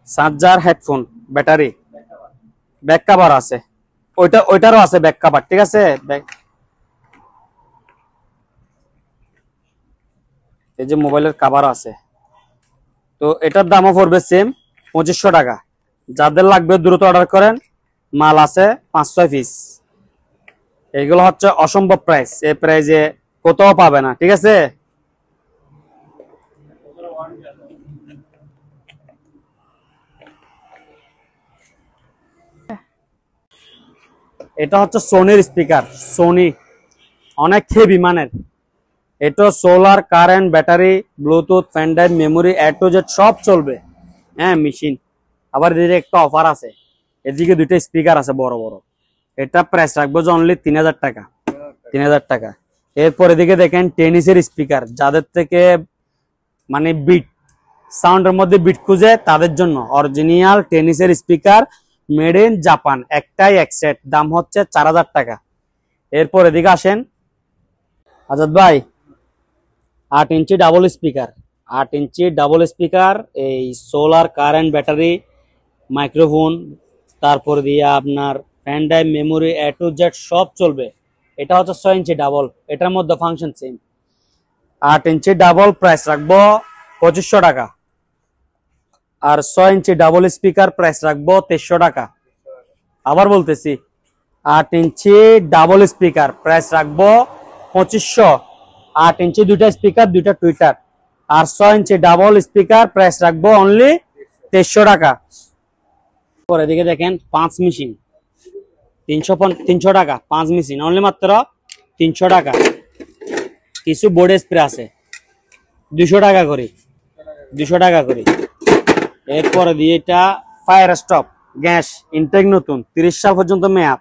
Charger, headphone, battery, back cover আছে, ওইটারও আছে ব্যাক কভার, ঠিক আছে। এই যে মোবাইলের কভার আছে, তো এটার দামও পড়বে সেম 2500 টাকা। যাদের লাগবে দ্রুত অর্ডার করেন, মাল আছে 5-6 পিস। এগুলো হচ্ছে অসম্ভব প্রাইস, এই প্রাইজে কোথাও পাবে না, ঠিক আছে। এটা হচ্ছে সোনির স্পিকার, সোনি, অনেক হেভি মানের। এটা solar, current, battery, Bluetooth, pen drive, memory, A to Z সব চলবে। হ্যাঁ, মেশিন। আবার এদিকে একটা অফার আছে, এদিকে দুইটা স্পিকার আছে বড় বড়। এটা প্রাইস রাখবো যে অনলি 3000 টাকা, 3000 টাকা। এরপর এদিকে দেখেন টেনিসের স্পিকার, যাদের থেকে মানে বিট সাউন্ডের মধ্যে বিট খুঁজে তাদের জন্য অরিজিনাল টেনিসের স্পিকার, মেড ইন জাপান, একটাই এক সেট, দাম হচ্ছে 4000 টাকা। এরপর এদিকে আসেন আজাদ ভাই, 8 inch double speaker, 8 inch double speaker, এই সোলার, কারেন্ট, ব্যাটারি, মাইক্রোফোন, তারপর দিয়ে আপনার fan drive, memory, A to Z সব চলবে। এটা হচ্ছে 6 ইঞ্চি ডাবল, এটার মধ্যে function same. 8 inch double price রাখবো 2500 টাকা। আর 6 ইঞ্চি ডাবল স্পিকার প্রাইস রাখবো 2300 টাকা। আবার বলতেছি, 8 ইঞ্চি ডাবল স্পিকার প্রাইস রাখবো 2500। 8 ইঞ্চি দুইটা স্পিকার, দুইটা টুইটার। আর 6 ইঞ্চি ডাবল স্পিকার প্রাইস রাখবো অনলি 2300 টাকা। পরে দিকে দেখেন 5 মেশিন, 300 টাকা 5 মেশিন, অনলি মাত্র 300 টাকা। কিছু বোর্ড স্প্রে আছে 200 টাকা করে, 200 টাকা করে। এরপরে দিয়ে এটা ফায়ার স্টপ গ্যাস, ইনটেক নতুন, 30 সাল পর্যন্ত মেয়াদ,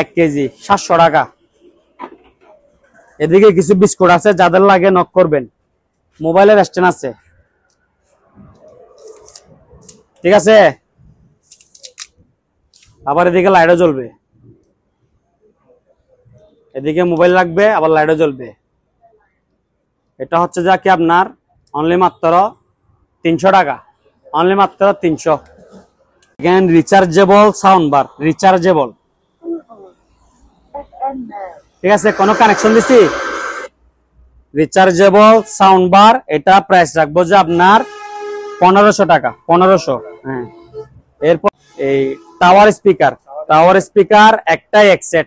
1 কেজি 700 টাকা। এদিকে কিছু বিস্কুট আছে, যাদের লাগে নক করবেন। মোবাইলের স্ট্যান্ড আছে, ঠিক আছে। আবার এদিকে লাইটও জ্বলবে, এদিকে মোবাইল লাগবে আবার লাইটও জ্বলবে। এটা হচ্ছে যা কি আপনার অনলি মাত্র 300 টাকা, অনলি মাত্র 300। এখানে রিচার্জেবল সাউন্ড বার, রিচার্জেবল, ঠিক আছে, কোনো কানেকশন দিছি। রিচার্জেবল সাউন্ড বার, এটা প্রাইস রাখবো যে আপনার 1500 টাকা, 1500। হ্যাঁ। এরপর এই টাওয়ার স্পিকার, টাওয়ার স্পিকার একটাই এক সেট,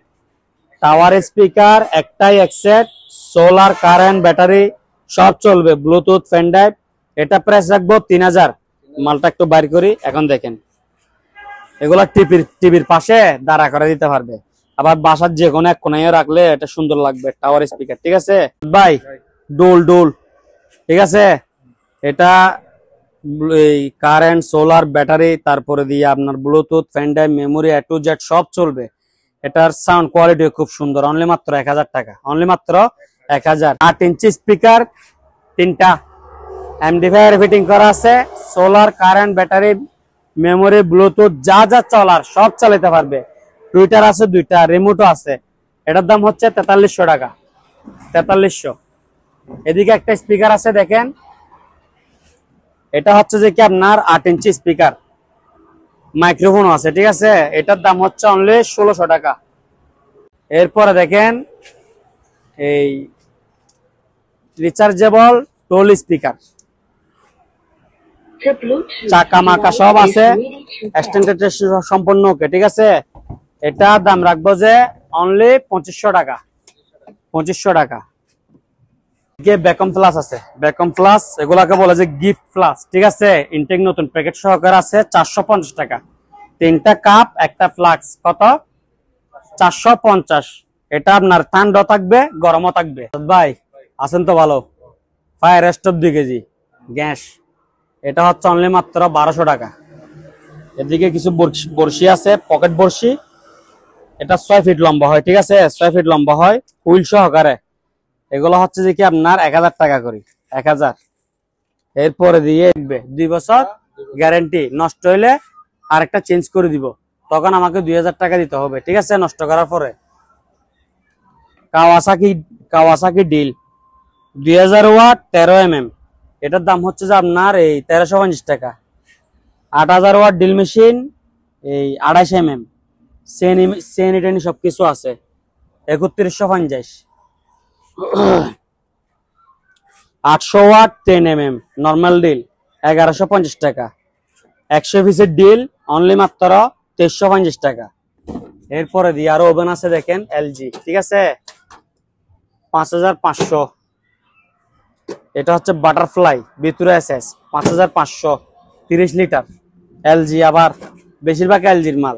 টাওয়ার স্পিকার একটাই এক সেট, সোলার, কারেন্ট, ব্যাটারি সব চলবে, ব্লুটুথ, ফ্যান ড্রাইভ। এটা প্রাইস রাখবো 3000। মালটা একটু বাইর করি, এখন দেখেন এগুলা টিভির পাশে দাঁড়া করে দিতে পারবে। আবার বাসার যে কোনো এক কোনায় রাখলে এটা সুন্দর লাগবে, টাওয়ার স্পিকার, ঠিক আছে ভাই। ডোল ডোল, ঠিক আছে। এটা এই কারেন্ট, সোলার, ব্যাটারি, তারপরে দিয়ে আপনার Bluetooth, pen drive, memory, A to Z সব চলবে। এটার সাউন্ড কোয়ালিটি খুব সুন্দর, অনলি মাত্র 1000 টাকা, অনলি মাত্র 1000। 8 ইঞ্চি স্পিকার, 3টা এমডিফায়ার ফিটিং করা আছে, solar, current, battery, memory, Bluetooth যা যা চলার সব চালাতে পারবে। টুইটার আছে 2টা, রিমোটও আছে। এটার দাম হচ্ছে 4300 টাকা, 4300। এদিকে একটা স্পিকার আছে দেখেন, এটা হচ্ছে যে কি আপনার 8 ইঞ্চি স্পিকার, মাইক্রোফোন আছে, ঠিক আছে। এটার দাম হচ্ছে অনলি 1600 টাকা। এরপরে দেখেন এই রিচার্জেবল টোল স্পিকার, চাকা মাকা সব আছে, এক্সটেন্ডেড সম্পূর্ণ ওকে, ঠিক আছে। এটা দাম রাখবো যে অনলি 2500 টাকা, 2500 টাকা। বেকম প্লাস আছে, বেকম প্লাস, এগুলাকে বলে যে গিফট প্লাস, ঠিক আছে। ইনটেক নতুন, প্যাকেট সহকারে আছে, 450 টাকা। 3টা কাপ, একটা ফ্লাক্স, কত? 450। এটা আপনার ঠান্ডা থাকবে, গরমও থাকবে। ভাই আছেন তো ভালো? ফায়ার স্টোভ 2 কেজি গ্যাস, এটা হচ্ছে অনলি মাত্র 1200 টাকা। এদিকে কিছু বড়শি আছে, পকেট বড়শি, এটা 6 ফিট লম্বা হয়, ঠিক আছে, 6 ফিট লম্বা হয়, হুইল সহকারে। এগুলো হচ্ছে যে কি আপনার 1000 টাকা করে, 1000। এরপরে দিয়ে 2 বছর গ্যারান্টি, নষ্ট হইলে আরেকটা চেঞ্জ করে দিব, তখন আমাকে 2000 টাকা দিতে হবে, ঠিক আছে, নষ্ট করার পরে। কাওয়াসাকি ডিল 2000 ওয়াট 13 mm, এটার দাম হচ্ছে যে আপনার এই 1350 টাকা। 8000 ওয়াট ডিল মেশিন, এই 28 mm, সেনি সবকিছু আছে, 3150। 800 ওয়াট 10 mm নর্মাল ডিল 1150 টাকা। 100 পিসের ডিল অনলি মাত্র 2350 টাকা। এরপরে দিয়ে আরো ওভেন আছে দেখেন এলজি, ঠিক আছে 5500। এটা হচ্ছে বাটারফ্লাই ভিতরে এসএস 5500 30 লিটার এলজি, আবার বেশিরভাগ এলজির মাল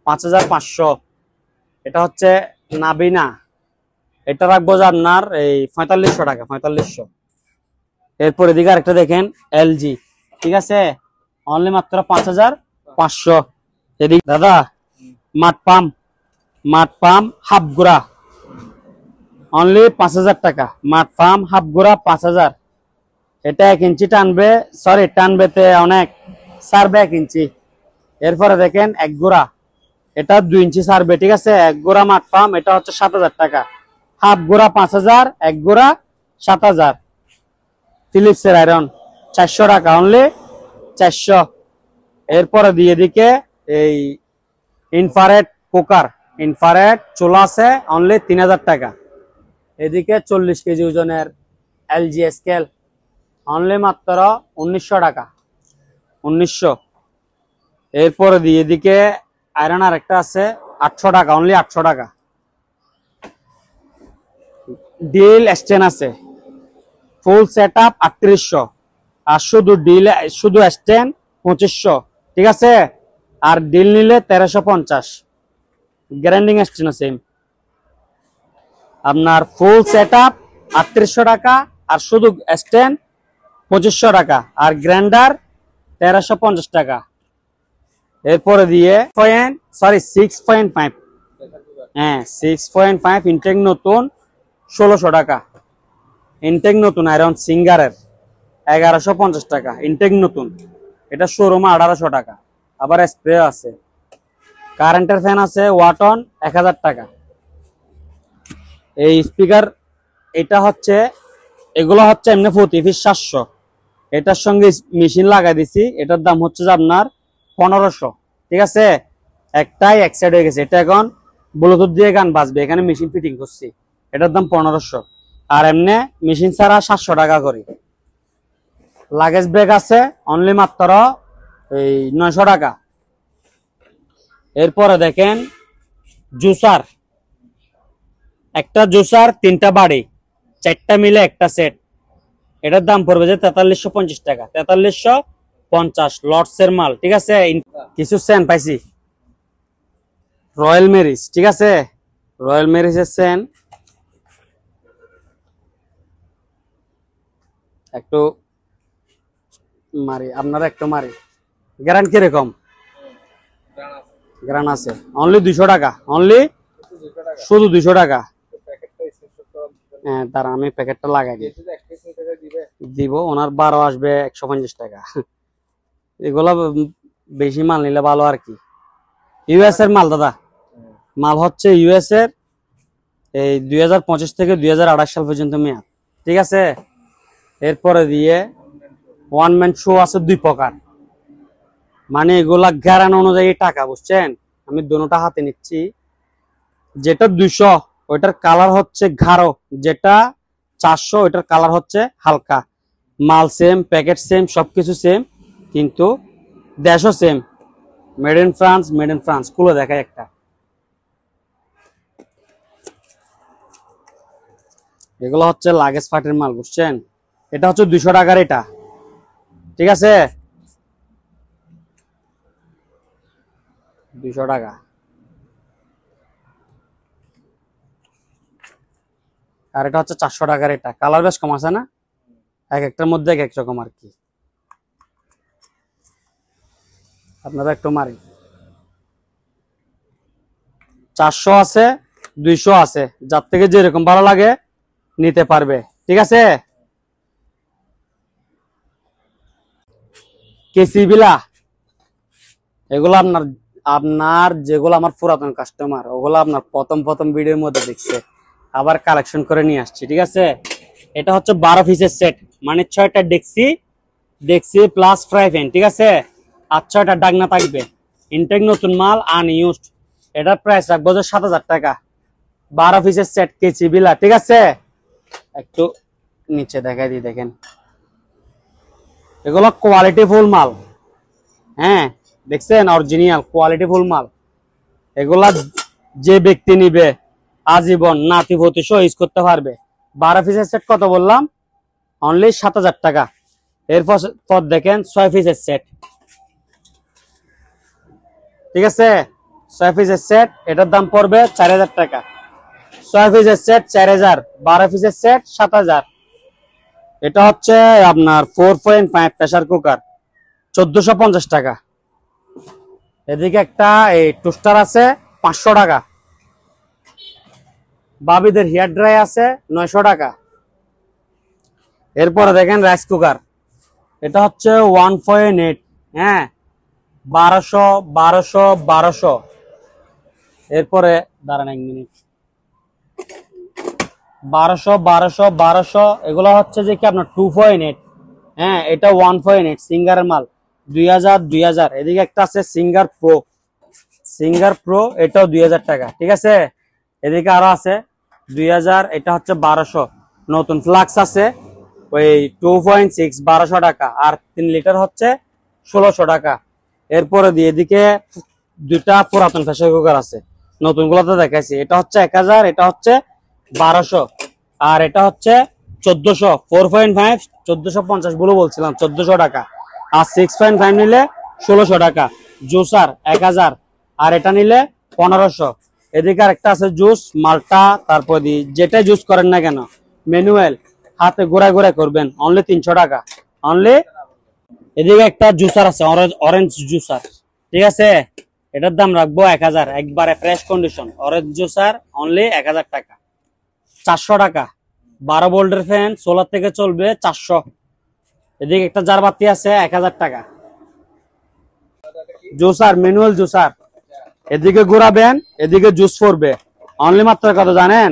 5500। এটা হচ্ছে নাবিনা, এটা রাখবো যে আপনার এই 4500 টাকা 4500। এরপর এদিকে আরেকটা দেখেন এলজি, ঠিক আছে অনলি মাত্র 5500। এদিকে দাদা মাঠ পাম্প হাফ গুড়া অনলি 5000 টাকা। মাঠ পাম্প হাফ গুড়া 5000। এটা 1 ইঞ্চি টানবে, সরি টানবেতে অনেক, সারবে 1 ইঞ্চি। এরপরে দেখেন এক গুড়া, এটা 2 ইঞ্চি সারবে, ঠিক আছে এক গুড়া মাঠ পাম্প, এটা হচ্ছে 7000 টাকা। হাফ গুড়া 5000, এক গুড়া 7000। ফিলিপসের আয়রন 400 টাকা অনলি 400। এরপরে দিয়ে দিকে এই ইনফ্রারেড কুকার, ইনফ্রারেড চুলা আছে অনলি 3000 টাকা। এদিকে 40 কেজি ওজনের এলজি স্কেল অনলি মাত্র 1900 টাকা 1900। এরপরে দিয়ে দিকে আয়রন আর একটা আছে 800 টাকা অনলি 800 টাকা। ডিল স্ট্যান্ড আছে ফুল সেট আপ 3800, আর শুধু ডিল শুধু স্ট্যান্ড 2500, ঠিক আছে। আর ডিল নিলে 1350। গ্রাইন্ডিং স্ট্যান্ড সেম আপনার ফুল সেট আপ 3800 টাকা, আর শুধু স্ট্যান্ড 2500 টাকা, আর গ্রাইন্ডার 1350 টাকা। এরপরে দিয়ে 6.5, হ্যাঁ 6.5 ইনটেক নতুন 1600 টাকা। ইনটেক নতুন আয়রন সিঙ্গারের 1150 টাকা ইনটেক নতুন, এটা শোরুমে 1800 টাকা। আবার স্প্রে আছে, কারেন্টের ফ্যান আছে ওয়াটন 1000 টাকা। এই স্পিকার এটা হচ্ছে, এগুলো হচ্ছে এমনি প্রতি পিস 700, এটার সঙ্গে মেশিন লাগাই দিছি, এটার দাম হচ্ছে যে আপনার 1500, ঠিক আছে। একটাই এক সাইড হয়ে গেছে, এটা এখন ব্লুটুথ দিয়ে গান বাজবে, এখানে মেশিন ফিটিং করছি, এটার দাম 1500। আর এমনি মেশিন ছাড়া 700 টাকা করে। লাগেজ ব্যাগ আছে অনলি মাত্র এই 900 টাকা। এরপরে দেখেন জুসার, একটা জুসার 3টা বাড়ি 4টা মিলে একটা সেট, এটার দাম পড়বে যে 4350 টাকা 4350 লটসের মাল, ঠিক আছে। কিছু সেন পাইছি রয়্যাল মেরিজ, ঠিক আছে রয়্যাল মেরিজের সেন, একটু মারি আপনারা একটু মারি। গ্যারান্ট কিরকম? গ্রান আছে অনলি 200 টাকা অনলি, শুধু 200 টাকা। হ্যাঁ তার আমি প্যাকেটটা লাগাই দিব, ওনার 12 আসবে 150 টাকা। এগুলো বেশি মাল নিলে ভালো আর কি। ইউএস এর মাল দাদা, মাল হচ্ছে ইউএস এর, এই 2025 থেকে 2028 সাল পর্যন্ত মেয়াদ, ঠিক আছে। এরপরে দিয়ে ওয়ান ম্যান শো আছে 2 প্রকার, মানে এগুলা গ্যারান অনুযায়ী টাকা, বুঝছেন। আমি দুটোটা হাতে নিচ্ছি, যেটা 200 ওইটার কালার হচ্ছে গাঢ়, যেটা 400 ওইটার কালার হচ্ছে হালকা। মাল সেম, প্যাকেট সেম, সবকিছু সেম, কিন্তু দেশও সেম, মেড ইন ফ্রান্স। খুলে দেখায় একটা, এগুলো হচ্ছে লাগেজ ফাটের মাল, বুঝছেন। এটা হচ্ছে 200 টাকার, এটা ঠিক আছে 200 টাকা। আর এটা হচ্ছে 400 টাকার, এটা কালার বেশ কম আছে না, এক একটার মধ্যে এক এক রকম আর কি। আপনারা একটু মারি, 400 আছে 200 আছে, যার থেকে যেরকম ভালো লাগে নিতে পারবে, ঠিক আছে। কেসি বিলা, এগুলো আপনার যেগুলো আমার পুরাতন কাস্টমার, ওগুলো আপনার প্রথম ভিডিওর মধ্যে দেখছে, আবার কালেকশন করে নিয়ে আসছি, ঠিক আছে। এটা হচ্ছে 12 পিসের সেট, মানে 6টা ডেক্সি প্লাস ফ্রাই প্যান, ঠিক আছে। আর 6টা ডাকনা থাকবে, ইনটেক নতুন মাল আনইউজড। এটার প্রাইস রাখবো যে 7000 টাকা। 12 পিসের সেট কেসি বিলা, ঠিক আছে। একটু নিচে দেখাই দিই, দেখেন এগুলো কোয়ালিটি ফুল মাল। হ্যাঁ দেখছেন, অরিজিনাল কোয়ালিটি ফুল মাল। এগুলা যে ব্যক্তি নিবে আজীবন নাতিপতি সহ ইউজ করতে পারবে। 12 পিসের সেট কত বললাম? অনলি 7000 টাকা। এরপর দেখেন 6 পিসের সেট, ঠিক আছে? 6 পিসের সেট, এটার দাম পড়বে 4000 টাকা। 6 পিসের সেট 4000, 12 পিসের সেট 7000। এটা হচ্ছে আপনার 4.5 প্রেসার কুকার, 1450 টাকা। এদিকে একটা এই টোস্টার আছে 500 টাকা। বাবিদের হেয়ার ড্রাই আছে 900 টাকা। এরপরে দেখেন রাইস কুকার, এটা হচ্ছে 1.8, হ্যাঁ 1200 1200 1200। এরপরে দাঁড়ান 1 মিনিট, 1200 1200 1200। এগুলো হচ্ছে যে কি আপনার 2.8, হ্যাঁ এটা 1.8 সিঙ্গারের মাল, 2000 2000। এদিকে একটা আছে সিঙ্গার প্রো, সিঙ্গার প্রো, এটাও 2000 টাকা, ঠিক আছে? এদিকে আরো আছে 2000, এটা হচ্ছে 1200। নতুন ফ্লাক্স আছে ওই 2.6, 1200 টাকা। আর 3 লিটার হচ্ছে 1600 টাকা। এরপরে দিয়ে এদিকে দুইটা পুরাতন প্রেসার কুকার আছে, নতুন গুলোতে দেখাইছি। এটা হচ্ছে 1000, এটা হচ্ছে 1200, আর এটা হচ্ছে 1400। 4.5 1450 বলে বলছিলাম, 1400 টাকা। আর 6.5 নিলে 1600 টাকা। জুসার 1000, আর এটা নিলে 1500। এদিকে আরেকটা আছে জুস মালটা, তারপর যেটা জুস করেন না কেন ম্যানুয়াল, হাতে ঘোরা ঘোরা করবেন, অনলি 300 টাকা অনলি। এদিকে একটা জুসার আছে অরেঞ্জ জুসার, ঠিক আছে? এটার দাম রাখবো 1000, একবারে fresh condition orange juicer, only 1000 টাকা। 400 টাকা 12 ভোল্টের ফ্যান, সোলার থেকে চলবে, 400। এদিকে একটা জারবাতি আছে 1000 টাকা। জুসার ম্যানুয়াল জুসার, এদিকে ঘোরাবেন এদিকে জুস পড়বে, অনলি মাত্র কত জানেন?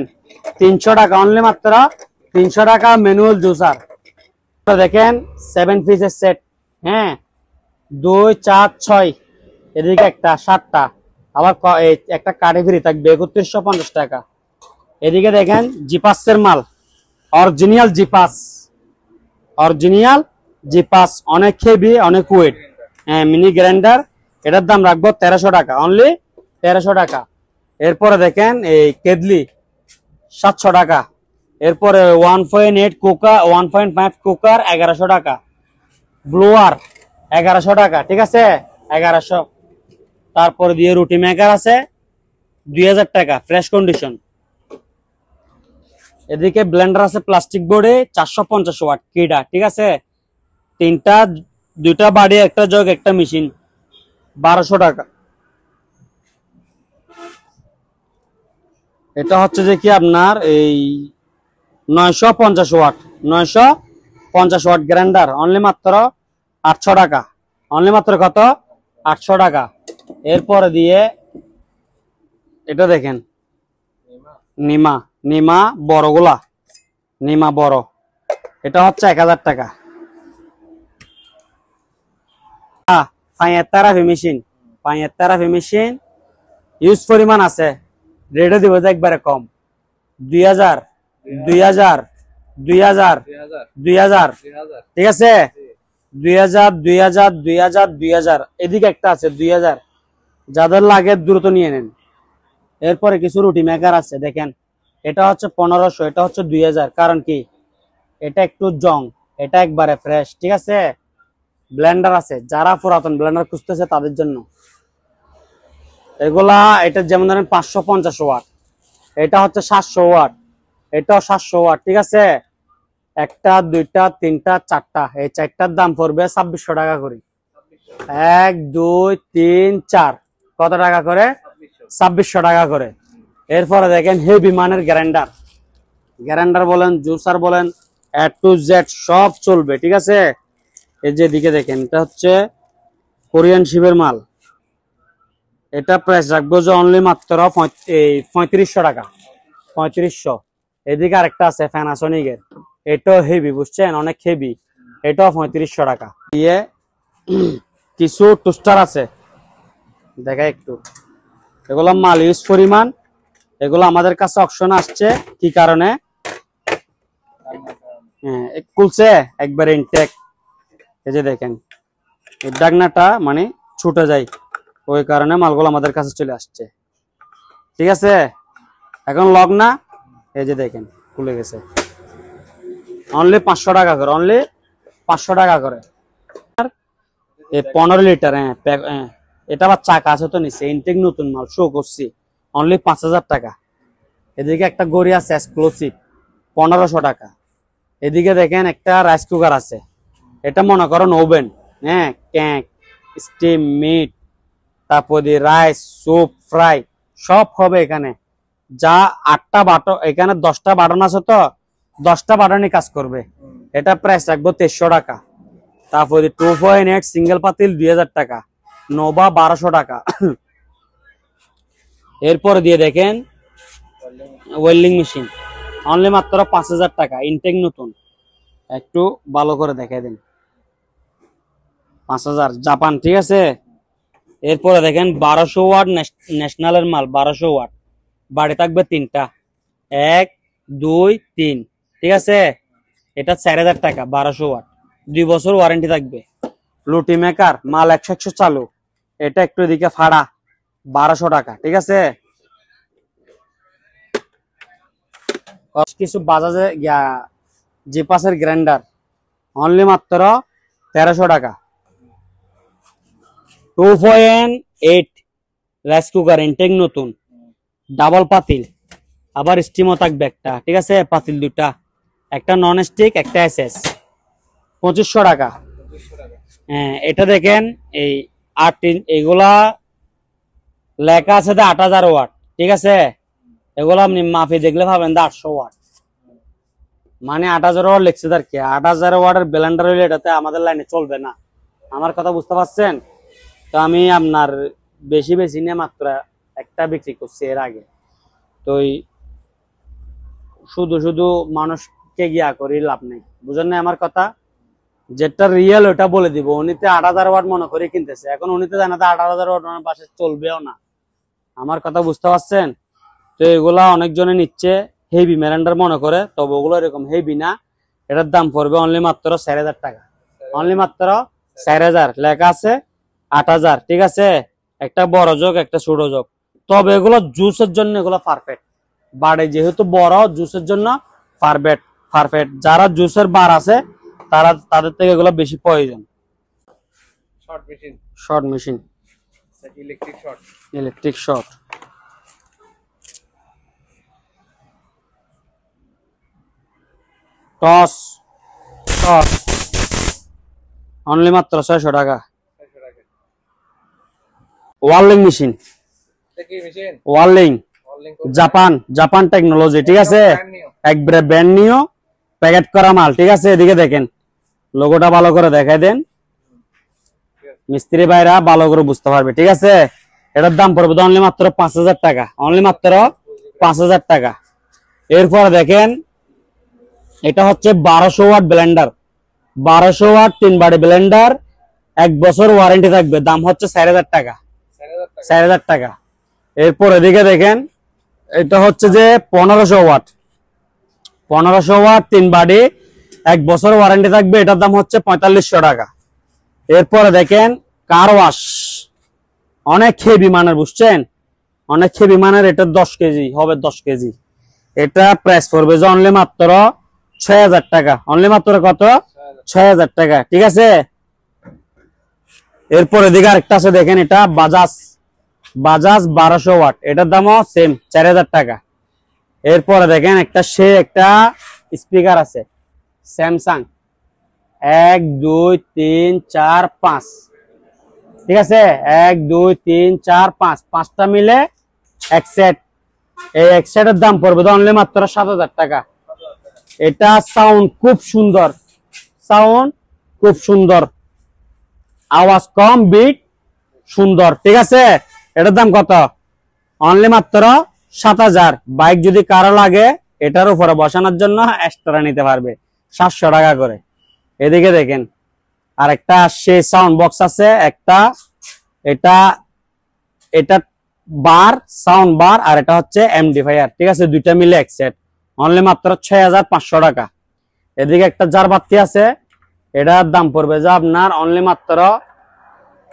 300 টাকা, অনলি মাত্র 300 টাকা ম্যানুয়াল জুসার। দেখেন 7 পিসের সেট, হ্যাঁ 2 4 6। এদিকে একটা 7টা, আবার একটা কাঠে ফ্রি থাকবে 3150 টাকা। এদিকে দেখেন জিপাসের মাল, অরিজিনাল জিপাস, অরিজিনাল জিপাস, অনেক হেভি অনেক ওয়েট, হ্যাঁ মিনি গ্রাইন্ডার। এটার দাম রাখবো 1300 টাকা, অনলি 1300 টাকা। এরপরে দেখেন এই কেদলি 700 টাকা। এরপরে 1.8 কুকার, 1.5 কুকার 1100 টাকা। ব্লোয়ার 1100 টাকা, ঠিক আছে 1100। তারপরে দিয়ে রুটি মেকার আছে 2000 টাকা, ফ্রেশ কন্ডিশন। এদিকে ব্লেন্ডার আছে প্লাস্টিক বোর্ডে 450 ওয়াট কিডা, ঠিক আছে? দুইটা বাড়ি, একটা জগ, একটা মেশিন, 1200 টাকা। এটা হচ্ছে যে কি আপনার এই 950 ওয়াট, 950 ওয়াট গ্রাইন্ডার, অনলি মাত্র 800 টাকা, অনলি মাত্র কত? 800 টাকা। এরপরে দিয়ে এটা দেখেন নিমা, নিমা বড়গুলা, নিমা বড়, এটা হচ্ছে 1000 টাকা। পাঁয়ের থেরাপি মেশিন, পাঁয়ের থেরাপি মেশিন ইউজ পরিমাণ আছে, রেটে দিব একবারে কম, 2000 2000 2000 2000, ঠিক আছে? 2000 2000 2000 2000। এদিকে একটা আছে 2000, যাদের লাগে দ্রুত নিয়ে নেন। এরপরে কিছু রুটি মেকার আছে দেখেন, এটা হচ্ছে 1500, এটা হচ্ছে 2000। কারণ কি? এটা একটু জং, এটা একবারে ফ্রেশ, ঠিক আছে? ব্লেন্ডার আছে, যারা পুরাতন ব্লেন্ডার খুঁজতেছে তাদের জন্য এগুলা। এটা যেমন ধরেন 550 ওয়াট, এটা হচ্ছে 700 ওয়াট, এটাও 700 ওয়াট, ঠিক আছে? একটা, দুইটা, তিনটা, চারটা, এই চারটার দাম পড়বে 2600 টাকা করে। 1 2 3 4, কত টাকা করে? 2600 টাকা করে। এরপরে দেখেন হেভি মানের গ্রাইন্ডার, গ্রাইন্ডার বলেন জুসার বলেন A to Z সব চলবে, ঠিক আছে? এই যে দিকে দেখেন, এটা হচ্ছে কোরিয়ান শিপের মাল, এটা প্রাইস রাখবো যে অনলি মাত্র 3500 টাকা, 3500। এদিকে আরেকটা আছে প্যানাসোনিকের, এটাও হেভি, বুঝছেন, অনেক হেভি, এটাও 3500 টাকা দিয়ে। কিছু টোস্টার আছে দেখা একটু, এগুলো মাল ইউজ পরিমাণ, এগুলো আমাদের কাছে অপশন আসছে কি কারণে? হ্যাঁ খুলছে একবারে ইনটেক। এই যে দেখেন এই ডাকনাটা মানে ছুটে যায়, ওই কারণে মালগুলো আমাদের কাছে চলে আসছে। ঠিক আছে, এখন লক না, এই যে দেখেন খুলে গেছে। অনলি 500 টাকা করে, অনলি 500 টাকা করে। 15 লিটার, হ্যাঁ এটা আবার চাকা আছে তো নিচে, ইনটেক নতুন মাল শো করছি, অনলি 5000 টাকা। এদিকে একটা গড়ি আছে এক্সক্লুসিভ 1500 টাকা। এদিকে দেখেন একটা রাইস কুকার আছে, এটা মনে করেন ওভেন, হ্যাঁ কেক, স্টিম, মিট, তারপর রাইস, স্যুপ, ফ্রাই সব হবে এখানে। যা 8টা বাটন, এখানে 10টা বাটন আছে তো 10টা বাটনই কাজ করবে। এটা প্রাইস রাখবো 2300 টাকা। তারপরে 2.8 সিঙ্গেল পাতিল 2000 টাকা, নোভা 1200 টাকা। এরপরে দিয়ে দেখেন ওয়েল্ডিং মেশিন, অনলি মাত্র 5000 টাকা, ইনটেক নতুন। একটু ভালো করে দেখাই দেন, 5000 জাপান। ঠিক আছে, এরপরে দেখেন 1200 ওয়াট ন্যাশনালের মাল, 1200 ওয়াট, বাড়ি থাকবে 3টা, 1 2 3। ঠিক আছে, এটা 4000 টাকা, 1200 ওয়াট, 2 বছর ওয়ারেন্টি থাকবে। লুটি মেকার মাল 100 চালু, এটা একটু এদিকে ফাড়া, 1200 টাকা। ঠিক আছে, কিছু বাজাজে জিপাসের গ্রাইন্ডার, অনলি মাত্র 1300 টাকা। 2.8 রাইস কুকার, ইনটেক নতুন, ডাবল পাতিল, আবার স্টিমও থাকবে একটা। ঠিক আছে, পাতিল দুটা, একটা নন স্টিক, একটা এসএস, 2500 টাকা। হ্যাঁ, এটা দেখেন এই 8 এগুলা লেখা আছে 8000 ওয়াট। ঠিক আছে, এগুলো আপনি মাপে দেখলে পাবেন 800 ওয়াট, মানে 8000 ওয়াট লিখছে আর কি। 8000 ওয়াটের ব্লেন্ডার হইলে এটাতে আমাদের লাইনে চলবে না, আমার কথা বুঝতে পারছেন? তো আমি আপনার বেশি নিয়ে মাত্র একটা বিক্রি করছি এর আগে। তো শুধু মানুষকে গিয়া করি লাভ নেই, বুঝেন না আমার কথা? যেটা রিয়েল ওটা বলে দিব। উনিতে 8000 ওয়াট মনে করে কিনতেছে, এখন উনিতে জানা 8000 ওয়াট ওনার পাশে চলবেও না, আমার কথা বুঝতে পারছেন? তো এগুলা অনেকজনে নিচ্ছে হেভি মেরান্ডার মনে করে, তবে ওগুলো এরকম হেভি না। এটার দাম পড়বে অনলি মাত্র 4000 টাকা, অনলি মাত্র 4000, লেখা আছে 8000। ঠিক আছে, একটা বড় যোগ, একটা ছোট যোগ। তবে এগুলো জুসের জন্য এগুলো পারফেক্ট, বাড়ে যেহেতু বড়, জুসের জন্য পারফেক্ট। যারা জুসের বার আছে তাদের থেকে এগুলো বেশি প্রয়োজন। Short machine, electric short, toss only মাত্র 600 টাকা। ওয়ার্লিং মেশিন, ওয়ার্লিং জাপান টেকনোলজি। ঠিক আছে, একবারে ব্র্যান্ড নিউ প্যাকেট করা মাল। ঠিক আছে, এদিকে দেখেন লোগোটা ভালো করে দেখাই দেন, মিস্ত্রি ভাইরা ভালো করে বুঝতে পারবে। ঠিক আছে, এটার দাম পড়বে অনলি মাত্র 5000 টাকা, অনলি মাত্র 5000 টাকা। এরপরে দেখেন এটা হচ্ছে 1200 ওয়াট ব্লেন্ডার, 1200 ওয়াট 3 বাড়ি ব্লেন্ডার, 1 বছর ওয়ারেন্টি থাকবে, দাম হচ্ছে 4000 টাকা, 4000 টাকা। এরপর এদিকে দেখেন এটা হচ্ছে যে 1500 ওয়াট 3 বাড়ি, 1 বছর ওয়ারেন্টি থাকবে, এটার দাম হচ্ছে 4500 টাকা। এরপরে দেখেন কার ওয়াশ, অনেক হেভি মানের, বুঝছেন? অনেক হেভি মানের, এটা 10 কেজি হবে, 10 কেজি। এটা প্রাইস পড়বে যে অনলি মাত্র 6000 টাকা, অনলি মাত্র কত? 6000 টাকা। ঠিক আছে, এরপর এদিকে আরেকটা আছে দেখেন, এটা বাজাজ 1200 ওয়াট, এটার দামও সেম 4000 টাকা। এরপরে দেখেন একটা স্পিকার আছে স্যামসাং 1 2 3 4 5। ঠিক আছে, 1 2 3 4 5, 5টা মিলে এক সেট। এই এক সেটের দাম পড়বে অনলি মাত্র 7000 টাকা। এটা সাউন্ড খুব সুন্দর, আওয়াজ কম, বিট সুন্দর। ঠিক আছে, এটার দাম কত? অনলি মাত্র 7000। বাইক যদি কারো লাগে এটার উপরে বসানোর জন্য এক্সট্রা নিতে পারবে 700 টাকা করে। এদিকে দেখেন আরেকটা সেই সাউন্ড বক্স আছে একটা, এটা বার, সাউন্ড বার, আর এটা হচ্ছে এমডিফায়ার। ঠিক আছে, দুইটা মিলে এক সেট, অনলি মাত্র 6500 টাকা। এদিকে একটা জারবাতি আছে, এটার দাম পড়বে যে আপনার অনলি মাত্র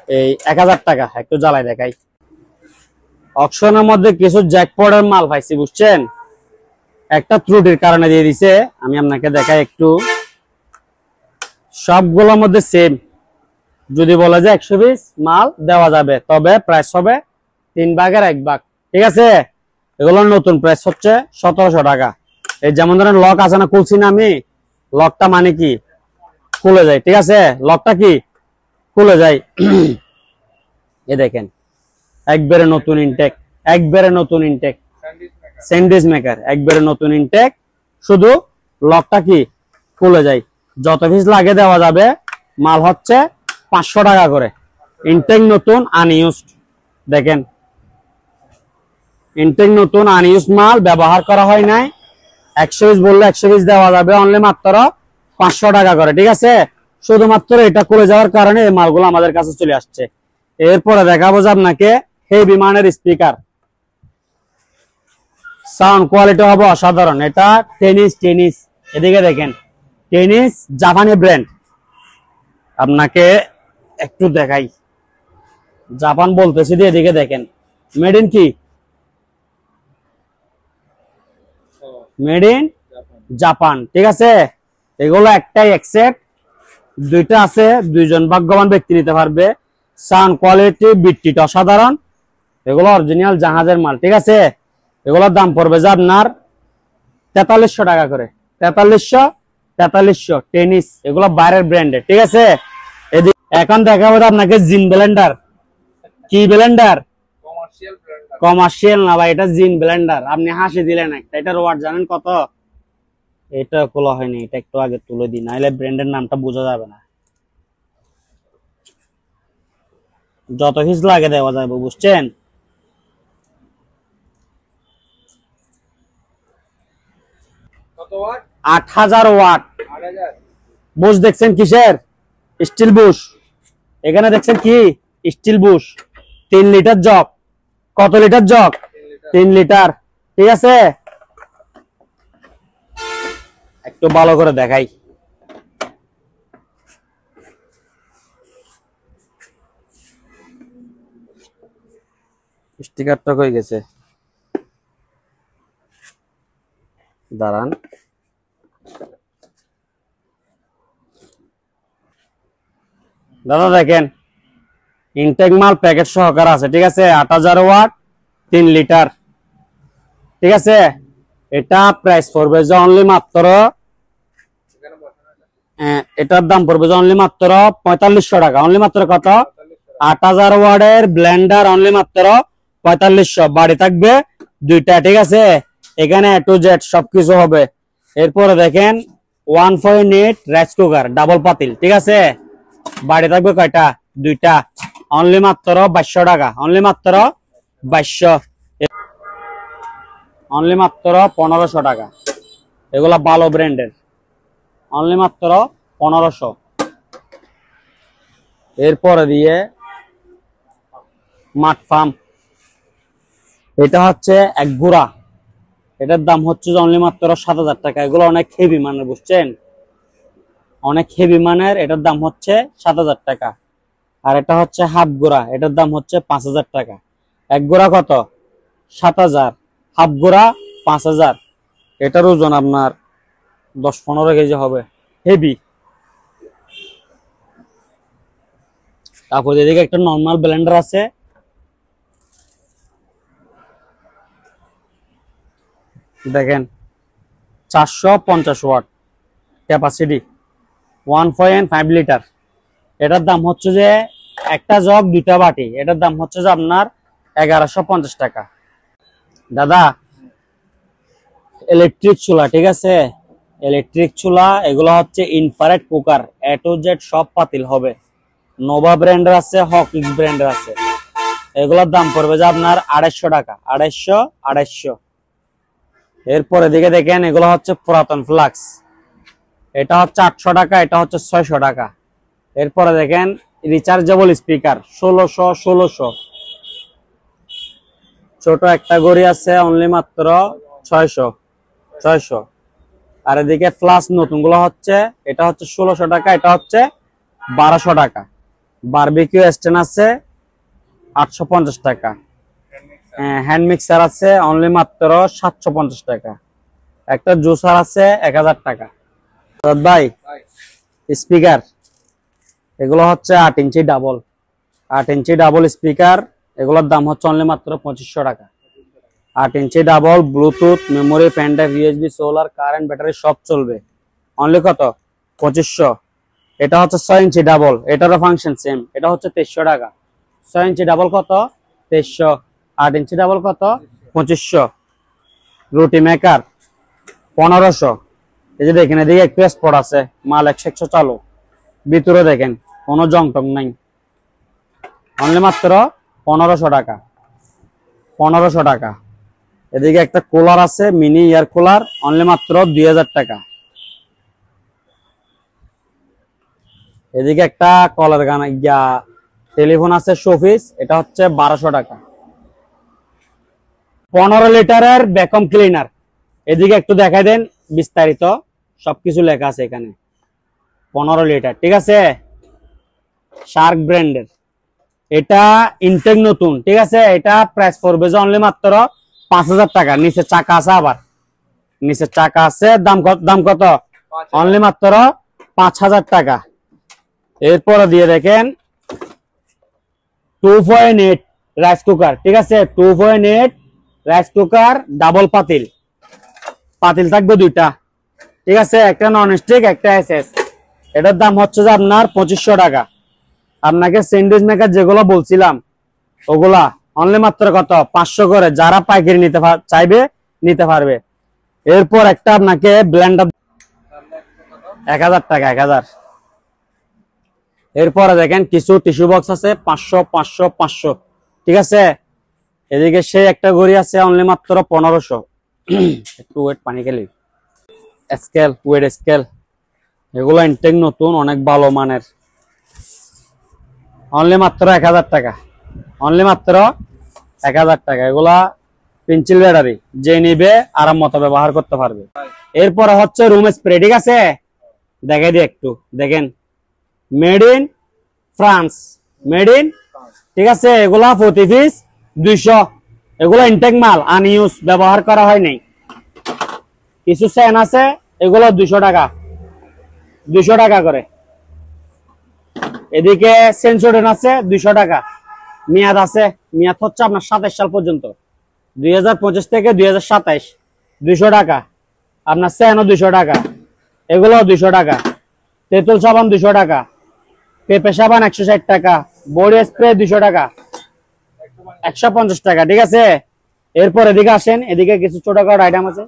এই 1000 টাকা। একটু জ্বালাই দেখাই। অকশনের মধ্যে কিছু জ্যাকপটের মাল পাইছি বুঝছেন, একটা ত্রুটির কারণে দিয়ে দিছে। আমি আপনাকে দেখাই একটু। সবগুলোর মধ্যে সেম, যদি বলে যে 120 মাল দেওয়া যাবে, তবে প্রাইস হবে 3 ভাগের 1 ভাগ। ঠিক আছে, এগুলোর নতুন প্রাইস হচ্ছে 1700 টাকা। এই যেমন ধরেন লক আছে না, খুলছি না আমি, লকটা মানে কি খুলে যায়। ঠিক আছে, লকটা কি খুলে যায়। এ দেখেন একবারে নতুন ইনটেক, একবারে নতুন ইনটেক স্যান্ডউইচ মেকার, একবারে নতুন ইনটেক, শুধু লকটা কি খুলে যায়। যত পিস লাগে দেওয়া যাবে। মাল হচ্ছে 500 টাকা করে। ইনটেক নতুন আনইউজড, দেখেন ইনটেক নতুন আনইউজড মাল, ব্যবহার করা হয় নাই। 120 বললে 120 দেওয়া যাবে, অনলি মাত্র 500 টাকা করে। ঠিক আছে, শুধুমাত্র এটা খুলে যাওয়ার কারণে এই মালগুলো আমাদের কাছে চলে আসছে। এরপরে দেখাবো যে আপনাকে হেভি মানের স্পিকার, সাউন্ড কোয়ালিটি হবে অসাধারণ। এটা টেনিস, এদিকে দেখেন টেনিস, জাপানি ব্র্যান্ড। আপনাকে একটু দেখাই, জাপান বলতেছি দিয়ে এদিকে দেখেন মেড ইন কি, মেড ইন জাপান। ঠিক আছে, এগুলো একটাই একসেট, দুইটা আছে, দুইজন ভাগ্যবান ব্যক্তি নিতে পারবে। সাউন্ড কোয়ালিটি বিটটিটা অসাধারণ, এগুলো অরিজিনাল জাহাজের মাল। ঠিক আছে, এগুলোর দাম পড়বে যে আপনার 4300 টাকা করে। 4300 টেনিস, এগুলো বাইরের ব্র্যান্ডের। ঠিক আছে, এখন দেখাবো আপনাকে জিন ব্লেন্ডার। কি ব্লেন্ডার? কমার্শিয়াল না ভাই, এটা জিন ব্লেন্ডার। আপনি হাসি দিলেন একটা, এটার ওয়াট জানেন কত? এটা খোলা হয়নি, এটা একটু আগে তুলে দিই, নাহলে ব্র্যান্ডের নামটা বোঝা যাবে না। যত পিস লাগে দেওয়া যাবে, বুঝছেন? কত ওয়াট? 8000 ওয়াট। 8000 বুশ দেখছেন কিসের? Still Bush. এখানে দেখছেন কি স্টিল বুশ। 3 litre jug. কত লিটার জগ? 3 লিটার। ঠিক আছে, একটু ভালো করে দেখাই। স্টিকারটা কই গেছে? দাঁড়ান, দাদা দেখেন ইনটেক মাল প্যাকেট সহকারে আছে। ঠিক আছে, 8000 ওয়াট, 3 লিটার। ঠিক আছে, এটা প্রাইস পড়বে যে অনলি মাত্র, এটার দাম পড়বে যে অনলি মাত্র 4500 টাকা। অনলি মাত্র কত? 8000 ওয়াটের ব্লেন্ডার, অনলি মাত্র 4500। বাড়ি থাকবে দুইটা। ঠিক আছে, এখানে A to Z সবকিছু হবে। এরপরে দেখেন 1.8 রাইস কুকার, ডাবল পাতিল। ঠিক আছে, বাড়ি থাকবে কয়টা? দুইটা। অনলি মাত্র 2200 টাকা। অনলি মাত্র 2200, অনলি মাত্র 1500 টাকা। এগুলা ভালো ব্র্যান্ডের, অনলি মাত্র 1500। এরপরে দিয়ে মাঠ ফার্ম, এটা হচ্ছে এক গুড়া, এটার দাম হচ্ছে অনলি মাত্র 7000 টাকা। এগুলো অনেক হেভি মানের, বুঝছেন, অনেক হেভি মানের। এটার দাম হচ্ছে 7000 টাকা। আর এটা হচ্ছে হাফ গুড়া, এটার দাম হচ্ছে 5000 টাকা। এক গুড়া কত? 7000, হাফ গুড়া 5000। এটার ওজন আপনার 10-15 কেজি হবে, হেভি। তারপর এদিকে একটা নর্মাল ব্লেন্ডার আছে, দেখেন 450 ওয়াট ক্যাপাসিটি, 1.5 লিটার। এটার দাম হচ্ছে যে একটা জগ দুইটা বাটি, এটার দাম হচ্ছে যে আপনার 1150 টাকা। দাদা ইলেকট্রিক চুলা, ঠিক আছে, ইলেকট্রিক চুলা, এগুলো হচ্ছে infrared cooker. A to Z সব পাতিল হবে। নোভা ব্র্যান্ডের আছে, হকিংস ব্র্যান্ডের আছে। এগুলোর দাম পড়বে যে আপনার 250 টাকা। 250। এরপরে দিকে দেখেন এগুলো হচ্ছে পুরাতন ফ্লাক্স, এটা হচ্ছে 800 টাকা, এটা হচ্ছে 600 টাকা। এরপরে দেখেন রিচার্জেবল স্পিকার 1600। ছোট একটা গড়ি আছে, অনলি মাত্র 600। আর এদিকে প্লাস নতুন গুলো হচ্ছে, এটা হচ্ছে 1600 টাকা, এটা হচ্ছে 1200 টাকা। বারবিকিউ স্ট্যান্ড আছে 850 টাকা। হ্যান্ড মিক্সার আছে অনলি মাত্র 750 টাকা। একটা জুসার আছে 1000 টাকা। ভাই স্পিকার এগুলো হচ্ছে 8 inch double, 8 inch double speaker, এগুলোর দাম হচ্ছে অনলি মাত্র 2500 টাকা। 8 inch double, Bluetooth, memory, pen drive, USB, solar, current, battery সব চলবে। অনলি কত? 2500। এটা হচ্ছে 6 ইঞ্চি ডাবল, এটারও ফাংশন সেম, এটা হচ্ছে 2300 টাকা। 6 ইঞ্চি ডাবল কত? 2300। 8 ইঞ্চি ডাবল কত? 2500। রুটি মেকার 1500। এই যে দেখেন এদিকে একটু স্পট আছে, মাল 100 চালু, ভিতরে দেখেন কোনো জং টং নাই। অনলি মাত্র 1500 টাকা। 1500 টাকা। এদিকে একটা কুলার আছে, মিনি এয়ার কুলার, অনলি মাত্র 2000 টাকা। এদিকে একটা কলার গান টেলিফোন আছে শোপিস, এটা হচ্ছে 1200 টাকা। 15 লিটারের ভ্যাকুয়াম ক্লিনার, এদিকে একটু দেখাই দেন, বিস্তারিত সবকিছু লেখা আছে এখানে। 15 লিটার, ঠিক আছে, শার্ক ব্র্যান্ডের। এটা ইনটেক নতুন, ঠিক আছে। এটা প্রাইস পড়বে যে অনলি মাত্র 5000 টাকা। নিচে চাকা আছে, আবার নিচে চাকা আছে। দাম কত? অনলি মাত্র 5000 টাকা। এরপরে দিয়ে দেখেন 2.8 রাইস কুকার, ঠিক আছে, 2.8 রাইস কুকার, ডাবল পাতিল। পাতিল থাকবে দুইটা, ঠিক আছে, একটা নন স্টিক, একটা এসএস। এটার দাম হচ্ছে যে আপনার 2500 টাকা। আপনাকে স্যান্ডউইচ মেকার যেগুলো বলছিলাম ওগুলা অনলি মাত্র কত? 500 করে। যারা পাইকারি নিতে চাইবে নিতে পারবে। এরপর একটা আপনাকে ব্লেন্ডার 1000 টাকা, 1000। এরপরে দেখেন কিছু টিস্যু বক্স আছে 500 500 500, ঠিক আছে। এদিকে সেই একটা ঘড়ি আছে অনলি মাত্র 1500। একটু ওয়েট, পানি খেলি। স্কেল, ওয়েট স্কেল, এগুলো ইনটেক নতুন, অনেক ভালো মানের, অনলি মাত্র 1000 টাকা। অনলি মাত্র 1000 টাকা। এগুলা পেন্সিল ব্যাটারি, যে নিবে আরাম মতো ব্যবহার করতে পারবে। এরপরে হচ্ছে রুম স্প্রে, ঠিক আছে, দেখাই দিই একটু, দেখেন made in France, made in, ঠিক আছে। এগুলা প্রতি পিস 200। এগুলো ইনটেক মাল, আনইউজ, ব্যবহার করা হয় নাই। কিছু সেন আছে, এগুলো 200 টাকা, 200 টাকা করে। এদিকে সেন্সোডেন আছে 200 টাকা। মেয়াদ আছে, মেয়াদ হচ্ছে আপনার 27 সাল পর্যন্ত, 2025 থেকে 2027, 200 টাকা। আপনার সেনও 200 টাকা, এগুলো 200 টাকা। তেঁতুল সাবান 200 টাকা, পেঁপে সাবান 160 টাকা, বডি স্প্রে 200 টাকা, 150 টাকা, ঠিক আছে। এরপর এদিকে আসেন, এদিকে কিছু ছোটখাটো আইটেম আছে।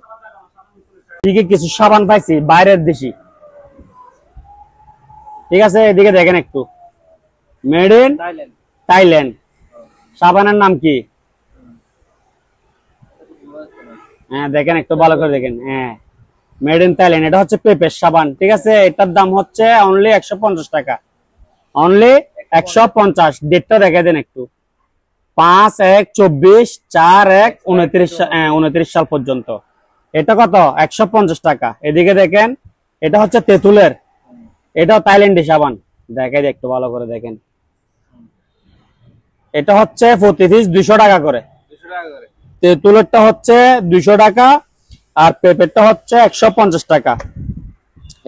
এদিকে কিছু সাবান পাইছি বাইরের দেশি, ঠিক আছে। এদিকে দেখেন একটু, মেড ইন থাইল্যান্ড। সাবানের নাম কি? হ্যাঁ দেখেন একটু ভালো করে দেখেন, হ্যাঁ মেড ইন থাইল্যান্ড। এটা হচ্ছে পেপের সাবান, ঠিক আছে। এটার দাম হচ্ছে অনলি 150 টাকা, অনলি 150। ডেটটা দেখে দেন একটু, 5/1/24, 4/1/29 সাল পর্যন্ত। এটা কত? 150 টাকা। এদিকে দেখেন, এটা হচ্ছে তেঁতুলের, এটাও থাইল্যান্ডি সাবান, দেখাই একটু ভালো করে দেখেন। এটা হচ্ছে প্রতি পিস 200 টাকা করে। তেঁতুলেরটা হচ্ছে 200 টাকা, আর পেঁপেরটা হচ্ছে 150 টাকা।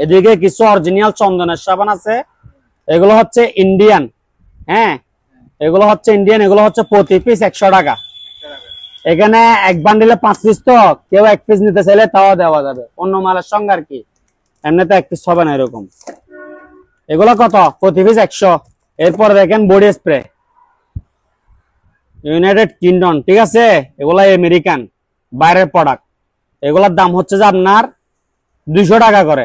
এদিকে কিছু অরিজিনাল চন্দনের সাবান আছে, এগুলো হচ্ছে ইন্ডিয়ান, হ্যাঁ এগুলো হচ্ছে ইন্ডিয়ান, এগুলো হচ্ছে প্রতি পিস 100 টাকা। এখানে এক বান্ডিলে 5 পিস, তো কেউ 1 পিস নিতে চাইলে তাও দেওয়া যাবে, অন্য মালের সঙ্গে আর কি। এমনিতে 1 পিস হবে না এরকম। এগুলো কত? প্রতি পিস 100। এরপরে দেখেন বডি স্প্রে, ইউনাইটেড কিংডম, ঠিক আছে, এগুলা আমেরিকান বাইরের প্রোডাক্ট। এগুলোর দাম হচ্ছে যে আপনার 200 টাকা করে।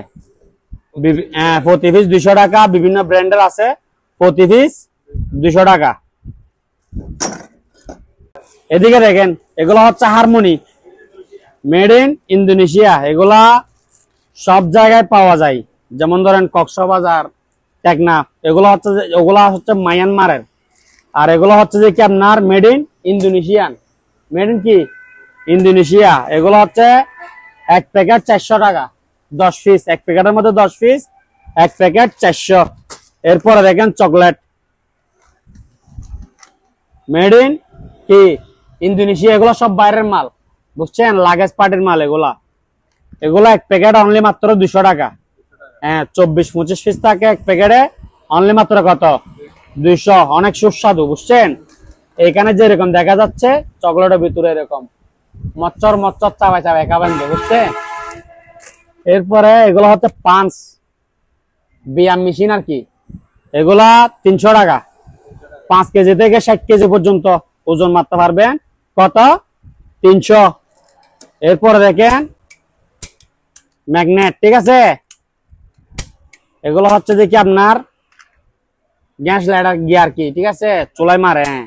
প্রতি পিস 200 টাকা। বিভিন্ন ব্র্যান্ডের আছে, প্রতি পিস 200 টাকা। এদিকে দেখেন, এগুলো হচ্ছে হারমোনি, মেড ইন ইন্দোনেশিয়া। এগুলা সব জায়গায় পাওয়া যায়, যেমন ধরেন কক্সবাজার, টেকনাফ। ওগুলা হচ্ছে মায়ানমারের। আর এগুলো হচ্ছে যে কি আপনার made in Indonesian, made in কি ইন্দোনেশিয়া। এগুলো হচ্ছে এক প্যাকেট 400 টাকা, 10 পিস, এক প্যাকেটের মধ্যে 10 পিস, এক প্যাকেট 400। এরপরে দেখেন চকলেট মেড ইন কি ইন্দোনেশিয়া, এগুলো সব বাইরের মাল, বুঝছেন, লাগেজ পার্টির মাল এগুলা। এগুলা এক প্যাকেট অনলি মাত্র 200 টাকা। হ্যাঁ, 24-25 পিস থাকে এক প্যাকেটে, অনলি মাত্র কত? 200। অনেক সুস্বাদু, বুঝছেন। এখানে যেরকম দেখা যাচ্ছে চকলেটের ভিতরে এরকম মচ্চর মচ্চর চাবাই চাবাই খাবেন, বুঝছেন। এরপরে এগুলো হচ্ছে পাঞ্চ বিয়াম মেশিন আর কি, এগুলা 300 টাকা। 5 কেজি থেকে 60 কেজি পর্যন্ত ওজন মারতে পারবেন, কত? 300। এরপরে দেখেন ম্যাগনেট, ঠিক আছে, এগুলো হচ্ছে যে কি আপনার গ্যাস লাইটার গিয়ার কি, ঠিক আছে, চুলাই মারে। হ্যাঁ,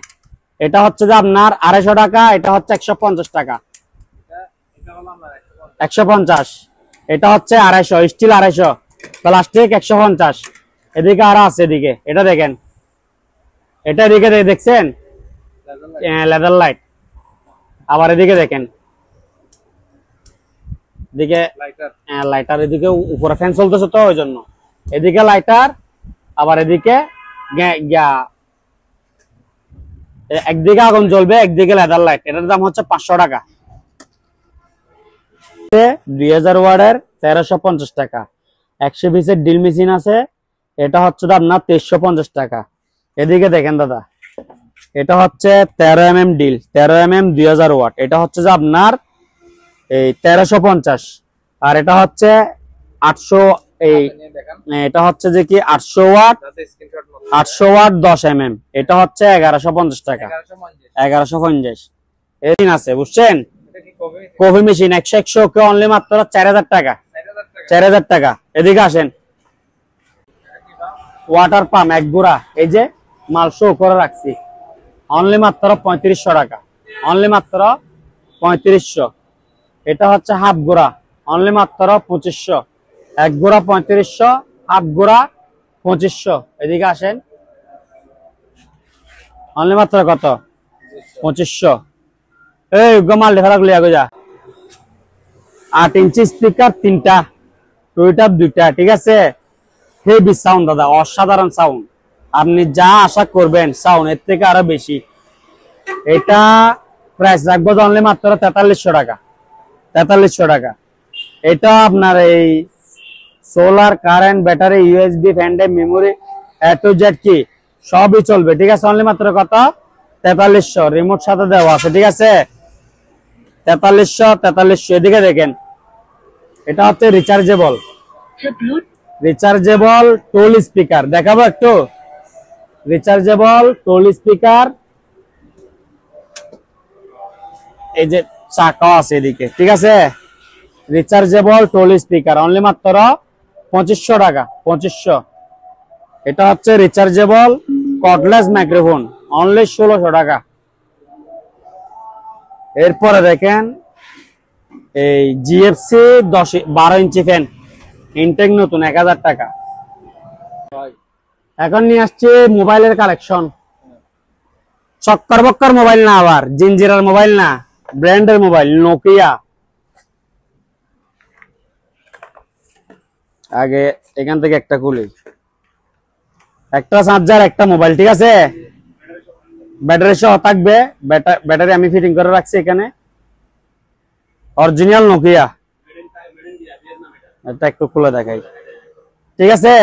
এটা হচ্ছে যে আপনার 250 টাকা, এটা হচ্ছে 150 টাকা। 150, এটা হচ্ছে 250, স্টিল 250, প্লাস্টিক 150। এদিকে আরো আছে, এদিকে এটা দেখেন, এটা এদিকে দেখছেন লেদার লাইট। আবার এদিকে দেখেন, এদিকে লাইটার, এদিকে উপরে ফ্যান চলতেছে তো ওই জন্য এদিকে লাইটার, আবার এদিকে একদিকে আগুন জ্বলবে, একদিকে লেদার লাইট। এটার দাম হচ্ছে 500 টাকা। 2000 ওয়াটের 1350 টাকা। 100 পিসের ড্রিল মেশিন আছে, এটা হচ্ছে আপনার 2350 টাকা। এদিকে দেখেন দাদা, এটা হচ্ছে 13 mm ড্রিল, 13 mm 2000 ওয়াট, এটা হচ্ছে যে আপনার এই 1350। আর এটা হচ্ছে 800, এটা হচ্ছে যে কি 800 ওয়াট, 800 ওয়াট 10 mm, এটা হচ্ছে 1150 টাকা, 1150। এদিন আছে, বুঝছেন। কফি মেশিন 100 কে অনলি মাত্র 4000 টাকা, 4000 টাকা। এদিকে আসেন, ওয়াটার পাম্প এক গুড়া, এই যে মাল শো করে রাখছি, অনলি মাত্র 3500 টাকা, অনলি মাত্র 3500। এটা হচ্ছে হাফ গুড়া, অনলি মাত্র 2500। এক গুড়া 3500, হাফ গুড়া 2500। এদিকে আসেন, অনলি মাত্র কত? 2500। এই মাল দেখা লাগলো আগে যা। 8 ইঞ্চি স্পিকার 3টা, টুইটার 2টা, ঠিক আছে। হেভি সাউন্ড দাদা, অসাধারণ সাউন্ড, আপনি যা আশা করবেন সাউন্ড এর থেকে আরো বেশি। এটা প্রাইস রাখবো অনলি মাত্র 4300 টাকা, 4300 টাকা। এটা আপনার এই solar, current, battery, USB, pen drive, memory, A to Z কি সবই চলবে, ঠিক আছে। অনলি মাত্র কত? 4300, রিমোট সাথে দেওয়া আছে, ঠিক আছে। 4300। এদিকে দেখেন, এটা হচ্ছে রিচার্জেবল, রিচার্জেবল টোল স্পিকার, দেখাবো একটু। রিচার্জেবল টোল স্পিকার, এই যে চাকা আছে এদিকে, ঠিক আছে। রিচার্জেবল টোল স্পিকার অনলি মাত্র 2500 টাকা, 2500। এটা হচ্ছে রিচার্জেবল কর্ডলেস মাইক্রোফোন, অনলি 1600 টাকা। এরপরে দেখেন এই জিএফসি 12 ইঞ্চি ফ্যান, ইনটেক নতুন, 1000 টাকা। এখন নিয়ে আসছে মোবাইলের কালেকশন, চক্কর বক্কর মোবাইল না, আবার জিঞ্জিরার মোবাইল না, ব্র্যান্ডের মোবাইল, নোকিয়া। আগে এখান থেকে একটা খুলি, একটা চার্জার, একটা মোবাইল, ঠিক আছে। ব্যাটারি সহ থাকবে, ব্যাটারি আমি ফিটিং করে রাখছি এখানে, অরিজিনাল নোকিয়া। এটা একটু খুলে দেখাই, ঠিক আছে।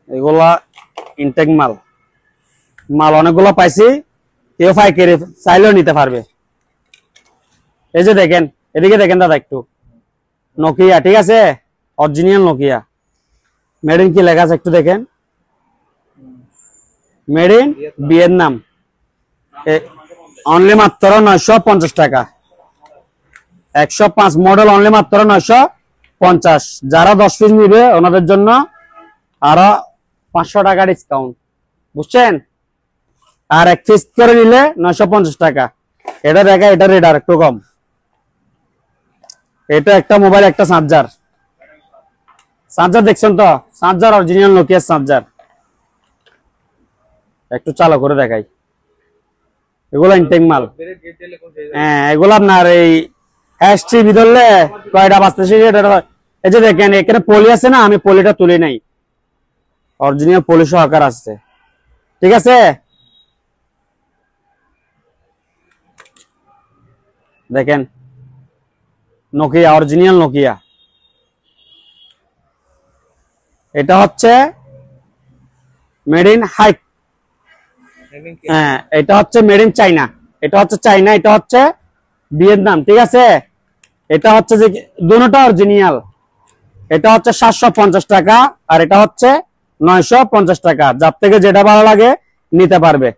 এগুলা ইনটেক মাল, মাল অনেকগুলো পাইছি, কেউ পাইকারি চাইলেও নিতে পারবে। এই যে দেখেন, এদিকে দেখেন দাদা একটু, নোকিয়া, ঠিক আছে, অরিজিনাল নোকিয়া। মেড ইন কি লেখা আছে একটু দেখেন, মেড ইন ভিয়েতনাম। অনলি মাত্র 950 টাকা, 105 মডেল, অনলি মাত্র 950। যারা 10 পিস নিবে ওনাদের জন্য আরো 500 টাকা ডিসকাউন্ট, বুঝছেন। আর 1 পিস করে নিলে 950 টাকা। এটা দেখা, এটা রেট আর একটু কম। এটা একটা মোবাইল, একটা চার্জার, চার্জার দেখছেন তো, চার্জার অরিজিনাল নোকিয়ার চার্জার। একটু চালু করে দেখাই, এগুলো ইনটেক মাল। হ্যাঁ, এগুলো আপনার এই টিভি ধরলে কয়টা বাজতেছে এই যে দেখেন এখানে পলি আছে না, আমি পলিটা তুলি নাই, অরিজিনাল পলি সহকার আছে, ঠিক আছে। দেখেন নোকিয়া, অরিজিনাল নোকিয়া। এটা হচ্ছে মেড ইন হাইক, হ্যাঁ এটা হচ্ছে মেড ইন চাইনা, এটা হচ্ছে চাইনা, এটা হচ্ছে ভিয়েতনাম, ঠিক আছে। এটা হচ্ছে যে দুটোটা অরিজিনাল, এটা হচ্ছে 750 টাকা আর এটা হচ্ছে 950 টাকা, যার থেকে যেটা ভালো লাগে নিতে পারবে।